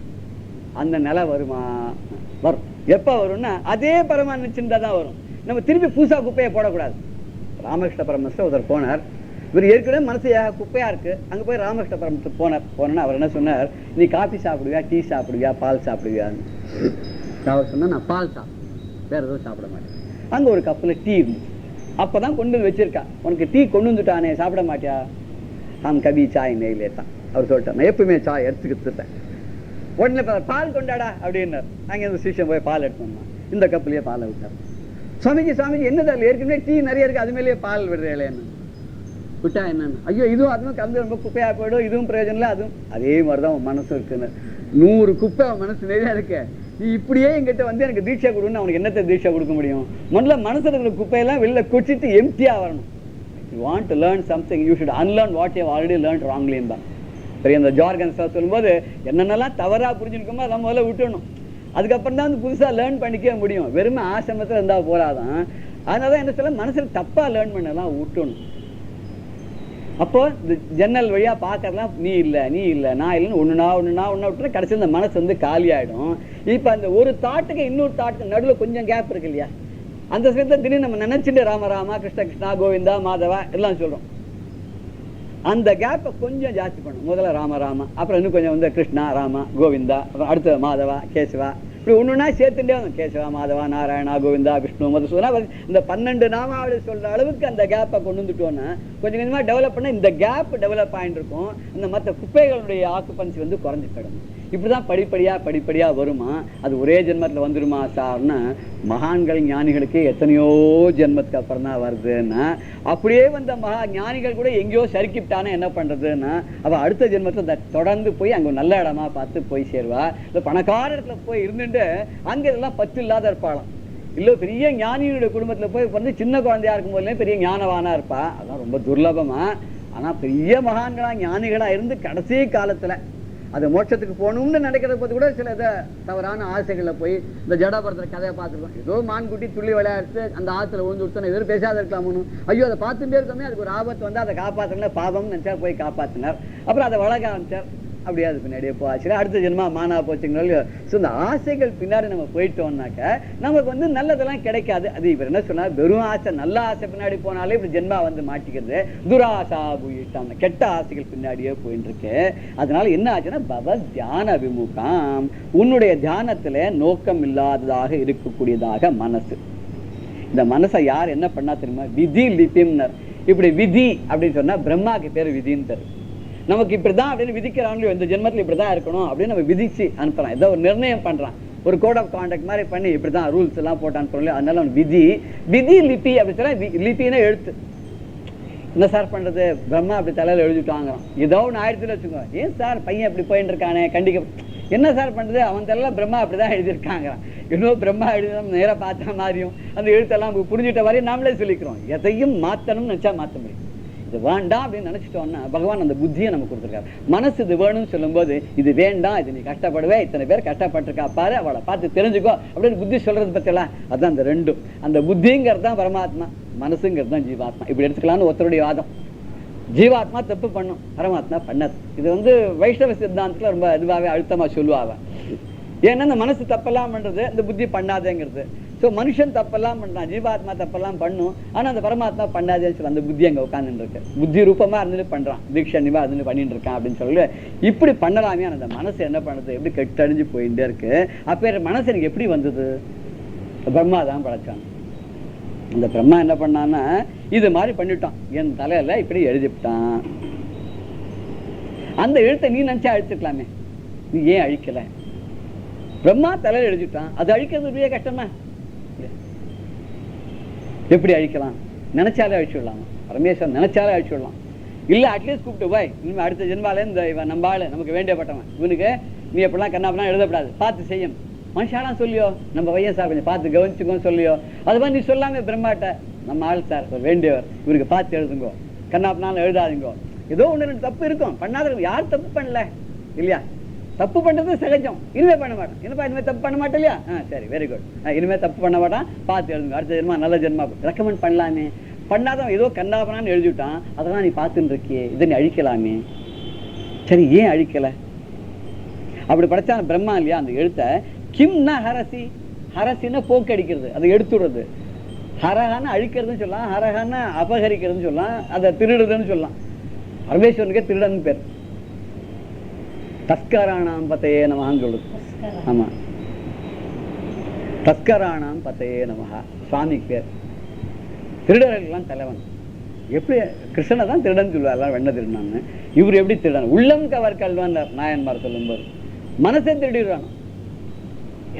அந்த நிலை வருமா? வரும். எப்ப வரும்னா அதே பரமானிச்சுட்டா தான் வரும். நம்ம திருப்பி புதுசா குப்பையை போடக்கூடாது. ராமகிருஷ்ண பரமஹம்சர் ஒருத்தர் போனார், இவர் ஏற்கனவே மனசு குப்பையா இருக்கு, அங்க போய் ராமகிருஷ்ண பரமஹம்சர் போனோன்னா அவர் என்ன சொன்னார், நீ காஃபி சாப்பிடுவியா, டீ சாப்பிடுவியா, பால் சாப்பிடுவியான்னு. அவர் சொன்னா நான் பால் சாப்பிடுவேன், வேற எதுவும் சாப்பிட மாட்டேன். அங்க ஒரு கப்பில் டீ இருந்துச்சு, அப்பதான் கொண்டு வந்து வச்சிருக்கா. உனக்கு டீ கொண்டு வந்துட்டானே சாப்பிட மாட்டியா? ஆம் கவி சாய் நெய்லே தான் அவர் சொல்லிட்டார், நான் எப்பவுமே சாய் எடுத்துக்கிட்டுருப்பேன். உடனே பால் கொண்டாடா அப்படின்னார். அங்கே இந்த சிஷ்யம் போய் பால் எடுத்துனா இந்த கப்புலயே பாலை விட்டார். சுவாமிஜி என்னது அதில் ஏற்கனவே டீ நிறைய இருக்கு, அது மேலேயே பால் விடுறேன்னு விட்டா என்னன்னு, ஐயோ இதுவும் அதுவும் கலந்து ரொம்ப குப்பையா போயிடும், இதுவும் பிரயோஜனம் இல்லை, அதுவும் அதே மாதிரிதான் உன் மனசு இருக்குன்னு. 100 குப்பை மனசு நிறைய இருக்கு, நீ இப்படியே என்கிட்ட வந்து எனக்கு தீட்சை கொடுன்னு அவனுக்கு என்னத்தை தீட்சை கொடுக்க முடியும்? முதல்ல மனசுல இருக்கிற குப்பையெல்லாம் வெளில குடிச்சிட்டு எம்டியா வரணும். You want to learn something, you should unlearn what you already learn wrongly தான். சரி, அந்த ஜார்கன் சார் சொல்லும்போது என்னென்னலாம் தவறா புரிஞ்சுருக்கோமோ அதை முதல்ல விட்டுணும். அதுக்கப்புறம் தான் வந்து புதுசா லேர்ன் பண்ணிக்க முடியும். வெறுமை ஆசிரமத்தில் இருந்தா போறாதான். அதனாலதான் என்ன சொல்ல, மனசுல தப்பா லேர்ன் பண்ணலாம் விட்டுணும். அப்போ இந்த ஜன்னல் வழியா பாக்கறதுலாம் நீ இல்ல நான் இல்லைன்னு ஒண்ணுனா விட்டுற கடைசியில் இந்த மனசு வந்து காலி ஆயிடும். இப்ப அந்த ஒரு தாட்டுக்கு இன்னொரு தாட்டுக்கு நடுவில் கொஞ்சம் கேப் இருக்கு இல்லையா, அந்த சமயத்தை திடீர்னு நம்ம நினைச்சுட்டு ராம கிருஷ்ண கிருஷ்ணா கோவிந்தா மாதவா எல்லாம் சொல்றோம். அந்த கேப்பை கொஞ்சம் ஜாஸ்தி பண்ணும். முதல்ல ராம, அப்புறம் இன்னும் கொஞ்சம் வந்து கிருஷ்ணா ராமா கோவிந்தா, அப்புறம் அடுத்த மாதவா கேசவா, இப்படி ஒண்ணுன்னா சேர்த்துட்டே வந்து கேசவா மாதவா நாராயணா கோவிந்தா விஷ்ணு மதுசூதனா, இந்த 12 நாமாவளி சொல்ற அளவுக்கு அந்த கேப்பை கொண்டு வந்துட்டோன்னா கொஞ்சம் கொஞ்சமா டெவலப் பண்ண இந்த கேப் டெவலப் ஆகிட்டு இருக்கும். இந்த மற்ற குப்பைகளுடைய ஆக்குபன்சி வந்து குறைஞ்சு போயிடும். இப்படிதான் படிப்படியா வருமா? அது ஒரே ஜென்மத்தில் வந்துருமா சார்னா மகான்கள் ஞானிகளுக்கு எத்தனையோ ஜென்மத்துக்கு அப்புறம் தான் வருதுன்னா, அப்படியே வந்த மகா ஞானிகள் கூட எங்கேயோ சறுக்கிட்டானே என்ன பண்றதுன்னா, அவ அடுத்த ஜென்மத்தை தொடர்ந்து போய் அங்க நல்ல இடமா பார்த்து போய் சேருவா. இந்த பணக்கார இடத்துல போய் இருந்துட்டு அங்க இதெல்லாம் பற்று இல்லாத இருப்பாளாம். இல்ல பெரிய ஞானியுடைய குடும்பத்துல போய் வந்து சின்ன குழந்தையா இருக்கும் போதுலேயே பெரிய ஞானவானா இருப்பா. அதான் ரொம்ப துர்லபமா. ஆனா பெரிய மகான்களா ஞானிகளா இருந்து கடைசி காலத்துல அது மோட்சத்துக்கு போகணும்னு நினைக்கிறத போது கூட சில தவறான ஆசைகள்ல போய் இந்த ஜடாபரத்துல கதையை பார்த்துருக்கோம். ஏதோ மான்குட்டி துள்ளி விளையாடுத்து அந்த ஆத்துல ஊந்து விடுத்தோம், எதிரும் பேசாத இருக்கலாமனு. ஐயோ அதை பார்த்துட்டே இருக்கோமே, அதுக்கு ஒரு ஆபத்து வந்து அதை காப்பாற்றல, பாவம்னு நினைச்சா போய் காப்பாத்தினார். அப்புறம் அதை வளர்க்க ஆரம்பிச்சார். அப்படியே அது பின்னாடியே போச்சு. அடுத்த ஜென்மா மானா போச்சுங்களோ இல்லையோ. ஸோ இந்த ஆசைகள் பின்னாடி நம்ம போயிட்டோம்னாக்க நமக்கு வந்து நல்லதெல்லாம் கிடைக்காது. அது இவர் என்ன சொன்னார், வெறும் ஆசை, நல்ல ஆசை பின்னாடி போனாலே இப்படி ஜென்மா வந்து மாட்டிக்கிறது. துராசா போயிட்டாங்க, கெட்ட ஆசைகள் பின்னாடியே போயிட்டு இருக்கு. அதனால என்ன ஆச்சுன்னா, பவ தியான விமுகம், உன்னுடைய தியானத்துல நோக்கம் இல்லாததாக இருக்கக்கூடியதாக மனசு. இந்த மனசை யார் என்ன பண்ணா தெரியுமா, விதி லிபிம்னர். இப்படி விதி அப்படின்னு சொன்னா பிரம்மாக்கு பேர் விதின்னு தரும். நமக்கு இப்படிதான் அப்படின்னு விதிக்கிறாங்களோ, இந்த ஜென்மத்தில் இப்படிதான் இருக்கணும் அப்படின்னு நம்ம விதிச்சு அனுப்புறான். ஏதோ ஒரு நிர்ணயம் பண்றான், ஒரு கோட் ஆஃப் கான்டாக்ட் மாதிரி பண்ணி இப்படிதான் ரூல்ஸ் எல்லாம் போட்டு அனுப்புறோம். அதனால விதி லிபி அப்படி சொன்னா, லிபின்னா எழுத்து. என்ன சார் பண்றது, பிரம்மா அப்படி தலையில எழுதிட்டாங்கிறான். ஏதோ ஒன்று ஆயிரத்துல வச்சுக்கோ, ஏன் சார் பையன் இப்படி போயிட்டு இருக்கானே, கண்டிக்க என்ன சார் பண்றது, அவன் தலையில பிரம்மா அப்படிதான் எழுதியிருக்காங்கிறான். இன்னும் பிரம்மா எழுதி நேராக பார்த்த மாதிரியும் அந்த எழுத்தெல்லாம் புரிஞ்சுட்ட மாதிரியும் நாமளே சொல்லிக்கிறோம். எதையும் மாற்றணும்னு நினைச்சா மாற்ற முடியும். இது வேண்டாம் அப்படின்னு நினைச்சிட்டோம்னா பகவான் அந்த புத்தியை நமக்கு கொடுத்துருக்காரு. மனசு இது வேணும்னு சொல்லும் போது, இது வேண்டாம், இது நீ கஷ்டப்படுவே, இத்தனை பேர் கஷ்டப்பட்டிருக்கா பாரு, அவளை பார்த்து தெரிஞ்சுக்கோ அப்படின்னு புத்தி சொல்றது பத்தியெல்லாம். அதுதான் அந்த ரெண்டும். அந்த புத்திங்கிறது தான் பரமாத்மா, மனசுங்கிறது தான் ஜீவாத்மா. இப்படி எடுத்துக்கலாம்னு ஒருத்தருடைய வாதம். ஜீவாத்மா தப்பு பண்ணும், பரமாத்மா பண்ணது. இது வந்து வைஷ்ணவ சித்தாந்தத்துல ரொம்ப இதுவாகவே அழுத்தமா சொல்லுவாங்க. ஏன்னா இந்த மனசு தப்பெல்லாம் பண்றது, இந்த புத்தி பண்ணாதேங்கிறது. ஸோ மனுஷன் தப்பெல்லாம் பண்றான், ஜீவாத்மா தப்பெல்லாம் பண்ணும், ஆனா அந்த பரமாத்மா பண்ணாதேன்னு சொல்லி அந்த புத்தி அங்க உட்காந்துட்டு இருக்கு. புத்தி ரூபமா இருந்துட்டு பண்றான், தீட்சணிவா இருந்து பண்ணிட்டு இருக்கான் அப்படின்னு சொல்லி இப்படி பண்ணலாமே. அந்த மனசு என்ன பண்ணுறது, எப்படி கெட்டழிஞ்சு போயிட்டே இருக்கு. அப்ப மனசு எனக்கு எப்படி வந்தது, பிரம்மா தான் படைச்சான். அந்த பிரம்மா என்ன பண்ணான்னா, இது மாதிரி பண்ணிட்டான், என் தலையில இப்படி எழுதிவிட்டான். அந்த எழுத்தை நீ நினைச்சா அழிச்சிருக்கலாமே, நீ ஏன் அழிக்கல? பிரம்மா தலையில எழுதிட்டான், அது அழிக்கிறது பெரிய கஷ்டமா? எப்படி அழிக்கலாம்? நினைச்சாலே அழிச்சுடலாம். பரமேஸ்வரன் நினைச்சாலே அழிச்சுடலாம். இல்ல அட்லீஸ்ட் கூப்பிட்டு போய், இனிமே அடுத்த ஜென்மால இந்த இவன் நம்ம ஆளு, நமக்கு வேண்டியப்பட்டவன், இவனுக்கு நீ எப்படிலாம் கண்ணாப்பெல்லாம் எழுதப்படாது, பார்த்து செய்யும் மனுஷாலாம் சொல்லியோ, நம்ம பையன் சார் கொஞ்சம் பார்த்து கவனிச்சுக்கோன்னு சொல்லியோ. அது மாதிரி நீ சொல்லாமே பிரம்மாட்ட, நம்ம ஆள் சார் ஒரு வேண்டியவர், இவருக்கு பார்த்து எழுதுங்கோ, கண்ணாப்பெல்லாம் எழுதாதுங்கோ. ஏதோ ஒன்று ரெண்டு தப்பு இருக்கும், பண்ணாத யார் தப்பு பண்ணல இல்லையா? தப்பு பண்றது சகஜம். இனிமே பண்ண மாட்டான், என்னப்பா இனிமே தப்பு பண்ண மாட்டேன் இல்லையா? சரி, வெரி குட், இனிமே தப்பு பண்ண மாட்டான், பார்த்து எழுதுங்க, அடுத்த ஜென்மா நல்ல ஜென்மா ரெக்கமெண்ட் பண்ணலாமே. பண்ணாதான் ஏதோ கண்ணாபனான்னு எழுதிவிட்டான், அதெல்லாம் நீ பார்த்துட்டு இருக்கியே, இதை நீ அழிக்கலாமே. சரி, ஏன் அழிக்கல? அப்படி படைச்சான பிரம்மா இல்லையா, அந்த எழுத்த கிம்னா ஹரசி, ஹரசின்னா போக்கு அடிக்கிறது, அதை எடுத்துடுறது. ஹரஹான அழிக்கிறதுன்னு சொல்லலாம், ஹரஹான அபகரிக்கிறதுன்னு சொல்லலாம், அதை திருடுறதுன்னு சொல்லலாம். பரமேஸ்வரனுக்கே திருடன்னு பேர். தஸ்கராணாம் பத்தையே நமகான்னு சொல்லுது. ஆமா, தஸ்கராணாம் பத்தையே நமகா சுவாமிக்கு பேர். திருடர்கள்லாம் தலைவன். எப்படி கிருஷ்ணனை தான் திருடன் சொல்லுவார், எல்லாம் வெண்ண திருடான்னு. இவர் எப்படி திருடன்? உள்ளம் கவர் கல்வான் நாயன்மார் சொல்லும்போது மனசை திருடிடுறான்.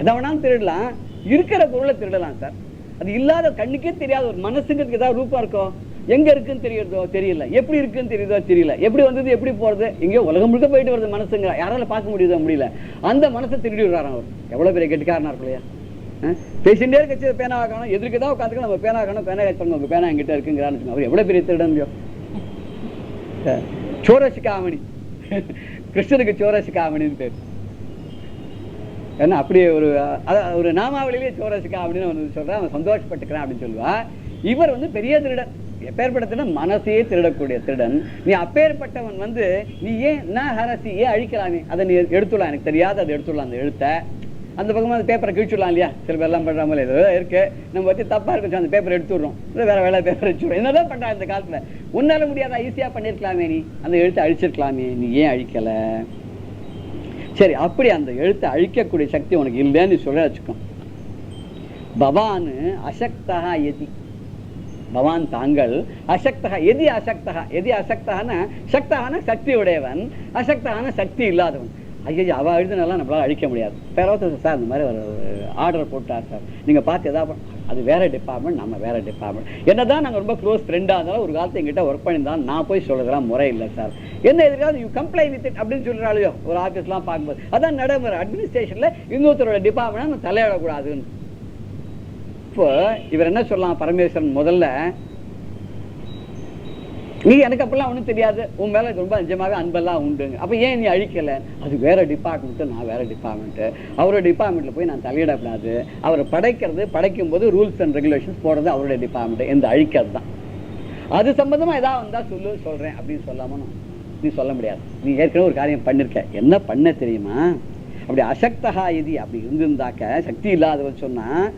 எதை வேணாலும் திருடலாம், இருக்கிற பொருளை திருடலாம் சார். அது இல்லாத கண்ணுக்கே தெரியாத ஒரு மனசுங்கிறதுக்கு ஏதாவது ரூபம் இருக்கோ, எங்க இருக்குன்னு தெரியறதோ தெரியல, எப்படி இருக்குன்னு தெரியுதோ தெரியல, எப்படி வந்தது எப்படி போறது, எங்கேயோ உலகம் முழுக்க போயிட்டு வருது மனசுங்க, யாரால பார்க்க முடியுதோ முடியல. அந்த மனசை திருடி விடுறாராம் அவர். எவ்வளவு பெரிய கெட்டிக்காரனா இருக்கும் இல்லையா? பேசிட்டே இருக்க பேனா காணும், எதிர்க்குதான் உட்காந்துக்க, நம்ம பேனா காணும், பேனா கேட்பாங்க, உங்க பேனா எங்கிட்ட இருக்குங்கிறான்னு. அவர் எவ்வளவு பெரிய திருடன். சோரசிகாமணி, கிருஷ்ணனுக்கு சோரசிகாமணின்னு பேர். ஏன்னா அப்படியே ஒரு நாமாவளியிலேயே சோரசிகாமணின்னு ஒன்று சொல்றான், அவன் சந்தோஷப்பட்டுக்கிறான் அப்படின்னு சொல்லுவா. இவர் வந்து பெரிய திருடன். எப்பேற்பட்ட மனசையே திருடக்கூடிய திருடன். நீ அப்பேற்பட்டவன் நீ ஏன் ஹரசி ஏன் அழிக்கலாமே, அதை நீ எடுத்துடலாம், எனக்கு தெரியாது, அதை எடுத்துடலாம். அந்த எழுத்த அந்த பக்கமா அந்த பேப்பரை கிழிச்சுடலாம் இல்லையா? சில பேர்லாம் பண்றாமல் ஏதோ இருக்கு, நம்ம பற்றி தப்பா இருக்கு, அந்த பேப்பரை எடுத்துடுறோம், வேற வேலை பேப்பர் வச்சுடுறோம். என்னதான் பண்றான் இந்த காலத்துல? உன்னால முடியாதா? ஈஸியா பண்ணிருக்கலாமே, நீ அந்த எழுத்தை அழிச்சிருக்கலாமே, நீ ஏன் அழிக்கல? சரி, அப்படி அந்த எழுத்தை அழிக்கக்கூடிய சக்தி உனக்கு இல்லைன்னு சொல்ல வச்சுக்கோ. பவான் அசக்தா எதி, பவான் தாங்கள் அசக்தா எதி அசக்தா, எதி அசக்தான சக்தான சக்தி உடையவன், அசக்தான சக்தி இல்லாதவன். ஐயோ அவள் எழுதுனாலாம் நம்மளால் அழிக்க முடியாது. பேரவத்து சார் இந்த மாதிரி ஒரு ஆர்டர் போட்டார் சார், நீங்கள் பார்த்து எதாவது அது வேறு டிபார்ட்மெண்ட், நம்ம வேறு டிபார்ட்மெண்ட். என்ன தான் நாங்கள் ரொம்ப க்ளோஸ் ஃப்ரெண்டாக இருந்தாலும் ஒரு காலத்தை எங்கிட்ட ஒர்க் பண்ணியிருந்தாலும் நான் போய் சொல்லுறதுலாம் முறை இல்லை சார். என்ன எதுக்காவது யூ கம்ப்ளை வித் இட் அப்படின்னு சொல்கிறாலையோ ஒரு ஆஃபீஸ்லாம் பார்க்கும்போது. அதான் நடைமுறை அட்மினிஸ்ட்ரேஷனில் இன்னொருத்தரோட டிபார்ட்மெண்ட் நம்ம தலையிடக்கூடாதுன்னு. இப்போ இவர் என்ன சொல்லலாம் பரமேஸ்வரன், முதல்ல நீ எனக்கு அப்பெல்லாம் ஒன்றும் தெரியாது, உன் மேலே ரொம்ப நிஜமாகவே அன்பெல்லாம் உண்டுங்க, அப்போ ஏன் நீ அழிக்கலை? அது வேறு டிபார்ட்மெண்ட்டு, நான் வேறு டிபார்ட்மெண்ட்டு, அவரோட டிபார்ட்மெண்ட்டில் போய் நான் தலையிடக்கூடாது. அவரை படைக்கும் போது ரூல்ஸ் அண்ட் ரெகுலேஷன்ஸ் போடுறது அவருடைய டிபார்ட்மெண்ட்டு, எந்த அழிக்கிறது தான். அது சம்மந்தமாக எதாவது வந்தால் சொல்கிறேன் அப்படின்னு சொல்லாமல் நீ சொல்ல முடியாது. நீ ஏற்கனவே ஒரு காரியம் பண்ணியிருக்க, என்ன பண்ண தெரியுமா? அப்படி அசக்தகா இது அப்படி இருந்திருந்தாக்க, சக்தி இல்லாதவன் சொன்னால்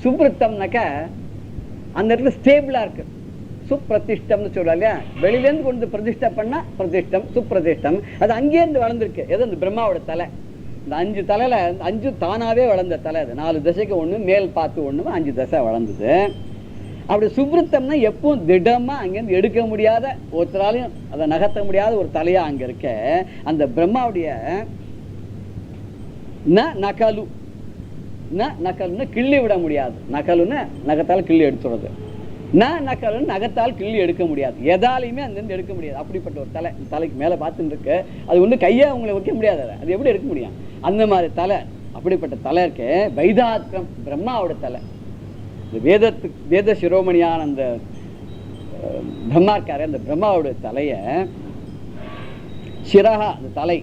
சுப்ரத்தம்னாக்க அந்த இடத்துல ஸ்டேபிளா இருக்கு. சுப்பிரதிஷ்டம்னு சொல்றா இல்லையா, வெளியிலேருந்து கொண்டு பிரதிஷ்டை பண்ணா பிரதிஷ்டம், சுப்பிரதிஷ்டம். அது அங்கேருந்து வளர்ந்துருக்கு. எது? அந்த பிரம்மாவோட தலை. இந்த 5 தலையில 5 தானாவே வளர்ந்த தலை. அது 4 திசைக்கு 1, மேல் பார்த்து 1, 5 திசை வளர்ந்தது. அப்படி சுப்ரத்தம்னா எப்பவும் திடமா அங்கேருந்து எடுக்க முடியாத, ஒருத்தராலையும் அதை நகர்த்த முடியாத ஒரு தலையா அங்க இருக்க. அந்த பிரம்மாவுடைய நகலு, நகலுன்னு கிள்ளி விட முடியாது. நகலுன்னு நகத்தால் கிள்ளி எடுத்துறது, நகலுன்னு நகத்தால் கிள்ளி எடுக்க முடியாது. எதாலையுமே அங்கிருந்து எடுக்க முடியாது. அப்படிப்பட்ட ஒரு தலை, தலைக்கு மேலே பார்த்துட்டு இருக்கு. அது ஒன்று கையை உங்களை வைக்க முடியாது, அது எப்படி எடுக்க முடியும்? அந்த மாதிரி தலை, அப்படிப்பட்ட தலை இருக்கு. வைதாத்ரம் பிரம்மாவோட தலை. இந்த வேத சிரோமணியான அந்த பிரம்மா இருக்காரு, அந்த பிரம்மாவோட தலைய சிரகா, அந்த தலை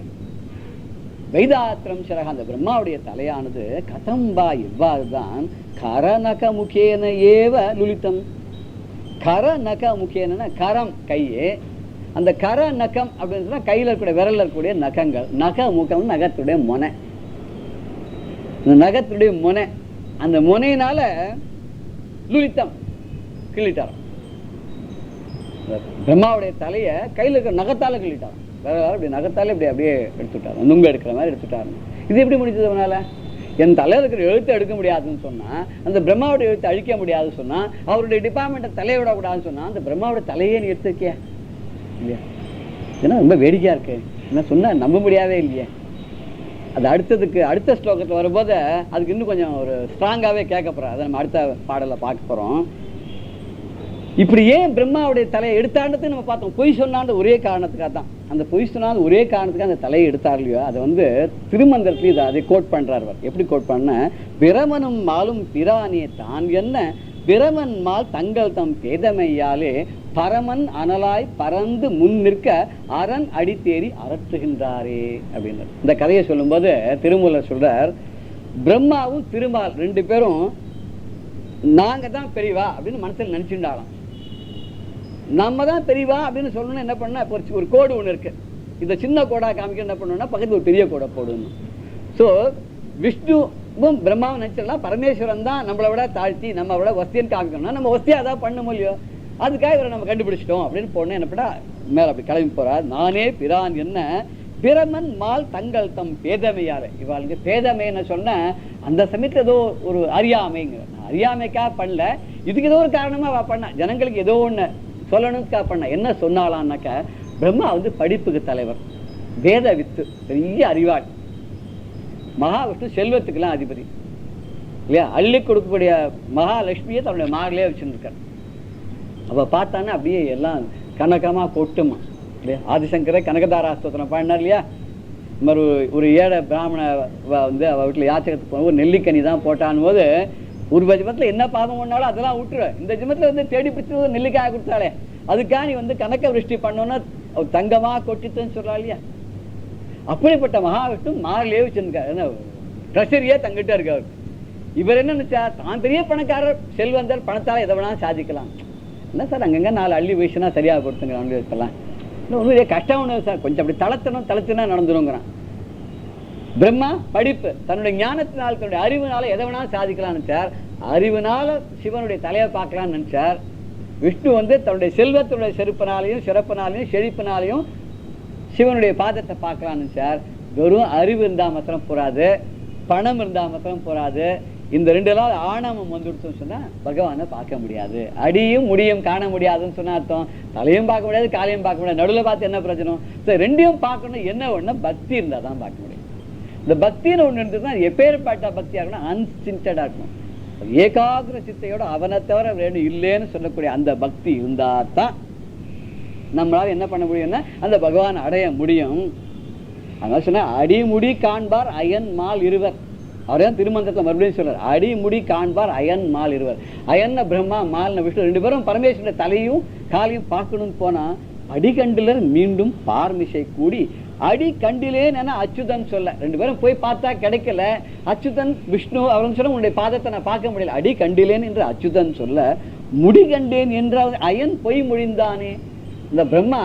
வைதாத்திரம் சிரகா, அந்த பிரம்மாவுடைய தலையானது கதம்பா இவ்வாறுதான் கரநக முகேன ஏவ லுலித்தம். கரநக முகேன, கரம் கையே, அந்த கர நகம் அப்படின்னு சொன்னா கையில் இருக்கக்கூடிய விரல்ல இருக்கக்கூடிய நகங்கள். நக முகம் நகத்துடைய முனை, இந்த நகத்துடைய முனை, அந்த முனையினால லுலித்தம் கிள்ளிட்டார். பிரம்மாவுடைய தலைய கையில் இருக்கிற நகத்தால கிள்ளிட்டார். அப்படி நகத்தாலே இப்படி அப்படியே எடுத்துட்டார், நுங்க எடுக்கிற மாதிரி எடுத்துட்டாரு. இது எப்படி முடிஞ்சது அவனால? என் தலையில் இருக்கிற எழுத்து எடுக்க முடியாதுன்னு சொன்னா, அந்த பிரம்மாவுடைய எழுத்து அழிக்க முடியாதுன்னு சொன்னா, அவருடைய டிபார்ட்மெண்ட்டை தலையை விடக்கூடாதுன்னு சொன்னா, அந்த பிரம்மாவோட தலையே நீ எடுத்துருக்கியா இல்லையா? ஏன்னா ரொம்ப வேடிக்கையா இருக்கு. என்ன சொன்னா நம்ப முடியாவே இல்லையே. அது அடுத்த ஸ்லோகத்தில் வரும்போது அதுக்கு இன்னும் கொஞ்சம் ஒரு ஸ்ட்ராங்காகவே கேட்க போகிறோம். அதை நம்ம அடுத்த பாடலை பார்க்க போகிறோம். இப்படி ஏன் பிரம்மாவுடைய தலையை எடுத்தாண்டது நம்ம பார்த்தோம். பொய் சொன்னாண்ட ஒரே காரணத்துக்காக தான். அந்த பொய் சொன்னாலும் ஒரே காரணத்துக்காக அந்த தலையை எடுத்தார் இல்லையோ, அதை திருமந்திரத்துலேயும் அதை கோட் பண்ணுறார். எப்படி கோட் பண்ண? பிரமனும் மாலும் பிரானே தான் என்ன பிரமன் மால் தங்கள் தம் பேதமையாலே பரமன் அனலாய் பறந்து முன் நிற்க அரண் அடித்தேறி அரற்றுகின்றாரே அப்படின்னு இந்த கதையை சொல்லும்போது திருமூலர் சொல்றார், பிரம்மாவும் திருமால் 2 பேரும் நாங்க தான் பெரியவா அப்படின்னு மனசில் நினைச்சுட்டாலாம். நம்ம தான் பெரியவா அப்படின்னு சொல்லணும்னா என்ன பண்ணா, ஒரு கோடு ஒன்று இருக்கு. இந்த சின்ன கோடா காமிக்க என்ன பண்ணணும்னா பக்கத்தில் ஒரு பெரிய கோடை போடணும். ஸோ விஷ்ணுவும் பிரம்மாவும் நினைச்சிடலாம் பரமேஸ்வரன் தான் நம்மளை விட தாழ்த்தி நம்ம விட வஸ்தியன்னு காமிக்கணும்னா நம்ம வஸ்தியாக அதான் பண்ண முடியும். அதுக்காக இவரை நம்ம கண்டுபிடிச்சிட்டோம் அப்படின்னு போடணும். என்ன பண்ணா மேலே அப்படி கிளம்பி போறார். நானே பிரான் என்ன பிரமன் மால் தங்கள் தம் பேதமையாரு. இவாளுக்கு பேதமைன்னு சொன்ன அந்த சமயத்தில் ஏதோ ஒரு அறியாமைங்க, அறியாமைக்காக பண்ணல, இதுக்கு ஏதோ ஒரு காரணமா பண்ண, ஜனங்களுக்கு ஏதோ ஒன்று சொல்லணுக்காக பண்ண. என்ன சொன்னாலான்னாக்க, பிரம்மா படிப்புக்கு தலைவர், வேத வித்து, பெரிய அறிவாள். மகாவிஷ்ணு செல்வத்துக்கெல்லாம் அதிபதி இல்லையா, அள்ளி கொடுக்கக்கூடிய மகாலட்சுமியை தன்னுடைய மகளே வச்சுருக்கார். அவ பார்த்தானே அப்படியே எல்லாம் கனகமா கொட்டுமா இல்லையா. ஆதிசங்கரை கனகதாராஸ்தோத்திரம் பாடினார் இல்லையா. இந்த மாதிரி ஒரு ஏழை பிராமண அவ வீட்டில் யாச்சகத்துக்கு போன ஒரு நெல்லிக்கனி தான் போட்டான் போது, ஒரு ஜென்மத்தில் என்ன பாவம் பண்ணாலும் அதெல்லாம் விட்டுரு, இந்த ஜென்மத்தில் தேடி பிடிச்சி நெல்லிக்காய் கொடுத்தாலே அதுக்காக நீ கணக்க விருஷ்டி பண்ணோன்னா தங்கமா கொட்டித்துன்னு சொல்றா இல்லையா. அப்படிப்பட்ட மகாவிஷ்ணு மாறிலே வச்சிருக்காரு, ட்ரெஷரியே தங்கிட்ட இருக்காரு. இவர் என்ன நினைச்சா, தான் பெரிய பணக்காரர், செல்வந்தர், பணத்தால் எதை வேணாலும் சாதிக்கலாம். என்ன சார் அங்கங்க 4 அள்ளி வீசினா சரியாக கொடுத்துங்கிறான் இருக்கலாம். இன்னும் ஒன்றும் கஷ்டம் ஒன்று சார், கொஞ்சம் அப்படி தளர்த்தினா நடந்துருங்கிறான். பிரம்மா படிப்பு, தன்னுடைய ஞானத்தினால் தன்னுடைய அறிவுனால எதை வேணாலும் சாதிக்கலாம்னு நினைச்சார். அறிவுனால சிவனுடைய தலையை பார்க்கலாம்னு நினைச்சார். விஷ்ணு தன்னுடைய செல்வத்துடைய சிறப்பினாலையும் செழிப்பினாலையும் சிவனுடைய பாதத்தை பார்க்கலாம்னு நினைச்சார். வெறும் அறிவு இருந்தால் மாத்திரம் போராது, பணம் இருந்தால் மாத்திரம் போராது, இந்த 2 நாள் ஆணவம் வந்துடுச்சுன்னு சொன்னா பகவானை பார்க்க முடியாது. அடியும் முடியும் காண முடியாதுன்னு சொன்ன அர்த்தம் தலையும் பார்க்க முடியாது காலையும் பார்க்க முடியாது. நடுவில் பார்த்து என்ன பிரச்சனை? ரெண்டையும் பார்க்கணும். என்ன ஒண்ணு பக்தி இருந்தா தான் பார்க்க முடியும். இந்த பக்தின்னு ஒண்ணு இருந்ததுன்னா எப்பேற்பட்ட பக்தியா இருக்கணும், அன்சின்டடா இருக்கணும். ஏகாகிர சித்தையோட அவனை தவிர வேணும் இல்லைன்னு சொல்லக்கூடிய அந்த பக்தி இருந்தா தான் நம்மளால என்ன பண்ண முடியும்னா அந்த பகவான் அடைய முடியும். அதனால சொன்ன அடிமுடி காண்பார் அயன் மால் இருவர். அவரே திருமந்திரத்துல மறுபடியும் சொல்றார், அடிமுடி காண்பார் அயன் மால் இருவர். அயன்ன பிரம்மா மால்ன விஷ்ணு 2 பேரும் பரமேஸ்வரனுடைய தலையும் காலையும் பார்க்கணும்னு போனா அடிகண்டிலர் மீண்டும் பார்மிசை கூடி அடி கண்டிலேன் என அச்சுதன் சொல்ல. 2 பேரும் போய் பார்த்தா கிடைக்கல. அச்சுதன் விஷ்ணு அவரும் சொல்ல உன்னுடைய பாதத்தை நான் பார்க்க முடியல. அடி கண்டிலேன் என்று அச்சுதன் சொல்ல முடி கண்டேன் என்றாவது அயன் பொய் மொழிந்தானே. இந்த பிரம்மா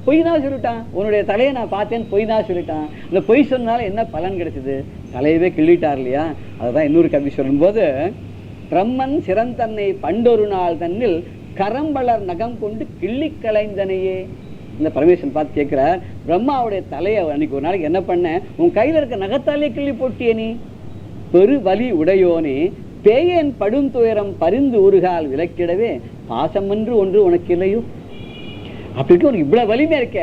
பொய் தான் சொல்லிட்டான், உன்னுடைய தலையை நான் பார்த்தேன்னு பொய் தான் சொல்லிட்டான். இந்த பொய் சொன்னால என்ன பலன் கிடைச்சது? தலையவே கிள்ளிட்டார் இல்லையா? அதுதான் இன்னொரு கவி சொல்லும்போது, பிரம்மன் சிறந்தன்னை பண்டொரு நாள் தன்னில் கரம்பளர் நகம் கொண்டு கிள்ளி கலைந்தனையே. இந்த பரமேஸ்வரன் பார்த்து கேட்கிறார், பிரம்மாவுடைய தலையை அன்னைக்கு ஒரு நாளைக்கு என்ன பண்ண, உன் கையில இருக்க நகத்தாலே கிள்ளி போட்டியே நீ. பெரு வலி உடையோனே பேயன் படும் துயரம் பரிந்து உருகால் விலக்கிடவே பாசம் என்று ஒன்று உனக்கு இல்லையோ. அப்படி இருக்க உனக்கு இவ்வளவு வலிமையா இருக்க,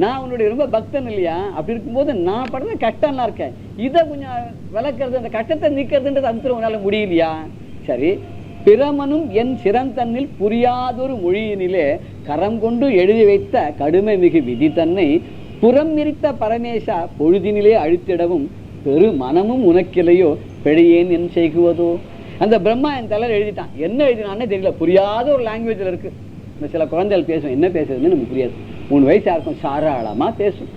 நான் உன்னுடைய ரொம்ப பக்தன் இல்லையா? அப்படி இருக்கும்போது நான் படுற கஷ்டம்லாம் இருக்கேன், இதை கொஞ்சம் விளக்குறது, அந்த கஷ்டத்தை நீக்கிறதுன்றது அந்த உன்னால முடியலையா? சரி, பிரமனும் என் சிறந்தன்னில் புரியாதொரு மொழியினிலே கரம் கொண்டு எழுதி வைத்த கடுமை மிகு விதி தன்னை புறம் மிரித்த பரமேசா பொழுதினிலே அழித்திடவும் பெரு மனமும் உனக்கிலையோ பிழையேன் என் செய்குவதோ. அந்த பிரம்மா என் தலையில் எழுதிட்டான். என்ன எழுதினான்னே தெரியல, புரியாத ஒரு லாங்குவேஜில் இருக்கு. சில குழந்தைகள் பேசும், என்ன பேசுறதுன்னு நமக்கு புரியாது. 3 வயசா இருக்கும், சாராளமா பேசும்.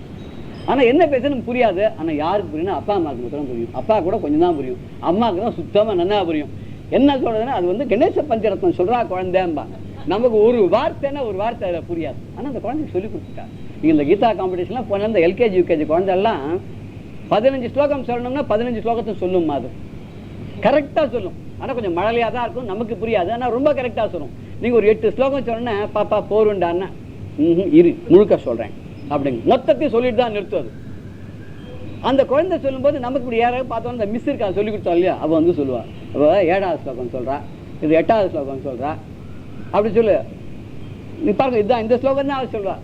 ஆனா என்ன பேசுறது நமக்கு புரியாது. ஆனா யாருக்கு புரியும்? அப்பா அம்மாவுக்கு மட்டும் புரியும். அப்பா கூட கொஞ்சம் தான் புரியும், அம்மாவுக்கு தான் சுத்தமா நன்னா புரியும். என்ன சொல்றதுன்னா அது கணேச பஞ்சரத்னம் சொல்றா குழந்தைம்பா. நமக்கு ஒரு வார்த்தைன்னா ஒரு வார்த்தை அதில் புரியாது. ஆனா அந்த குழந்தைக்கு சொல்லி கொடுத்துட்டா. நீங்க இந்த கீதா காம்படிஷன்லாம் போன இந்த எல்கேஜி யூகேஜி குழந்தைலாம் 15 ஸ்லோகம் சொல்லணும்னா 15 ஸ்லோகத்தை சொல்லும். அது கரெக்டா சொல்லும். ஆனா கொஞ்சம் மழலையா தான் இருக்கும், நமக்கு புரியாது. ஆனா ரொம்ப கரெக்டா சொல்லும். நீங்க ஒரு 8 ஸ்லோகம் சொன்னா பாப்பா போருண்டான்னா இரு முழுக்க சொல்றேன் அப்படிங்க மொத்தத்தையும் சொல்லிட்டு தான் நிறுத்துவது. அந்த குழந்தை சொல்லும்போது நமக்கு இப்படி யாராவது பார்த்தோம், அந்த மிஸ் இருக்கா சொல்லி கொடுத்தோம் இல்லையா, அவ சொல்லுவா. அவ 7வது ஸ்லோகம் சொல்றா, இது 8வது ஸ்லோகம் சொல்றா, அப்படி சொல்லு நீ பாருங்க, இதுதான் இந்த ஸ்லோகம் தான் அவள் சொல்லுவா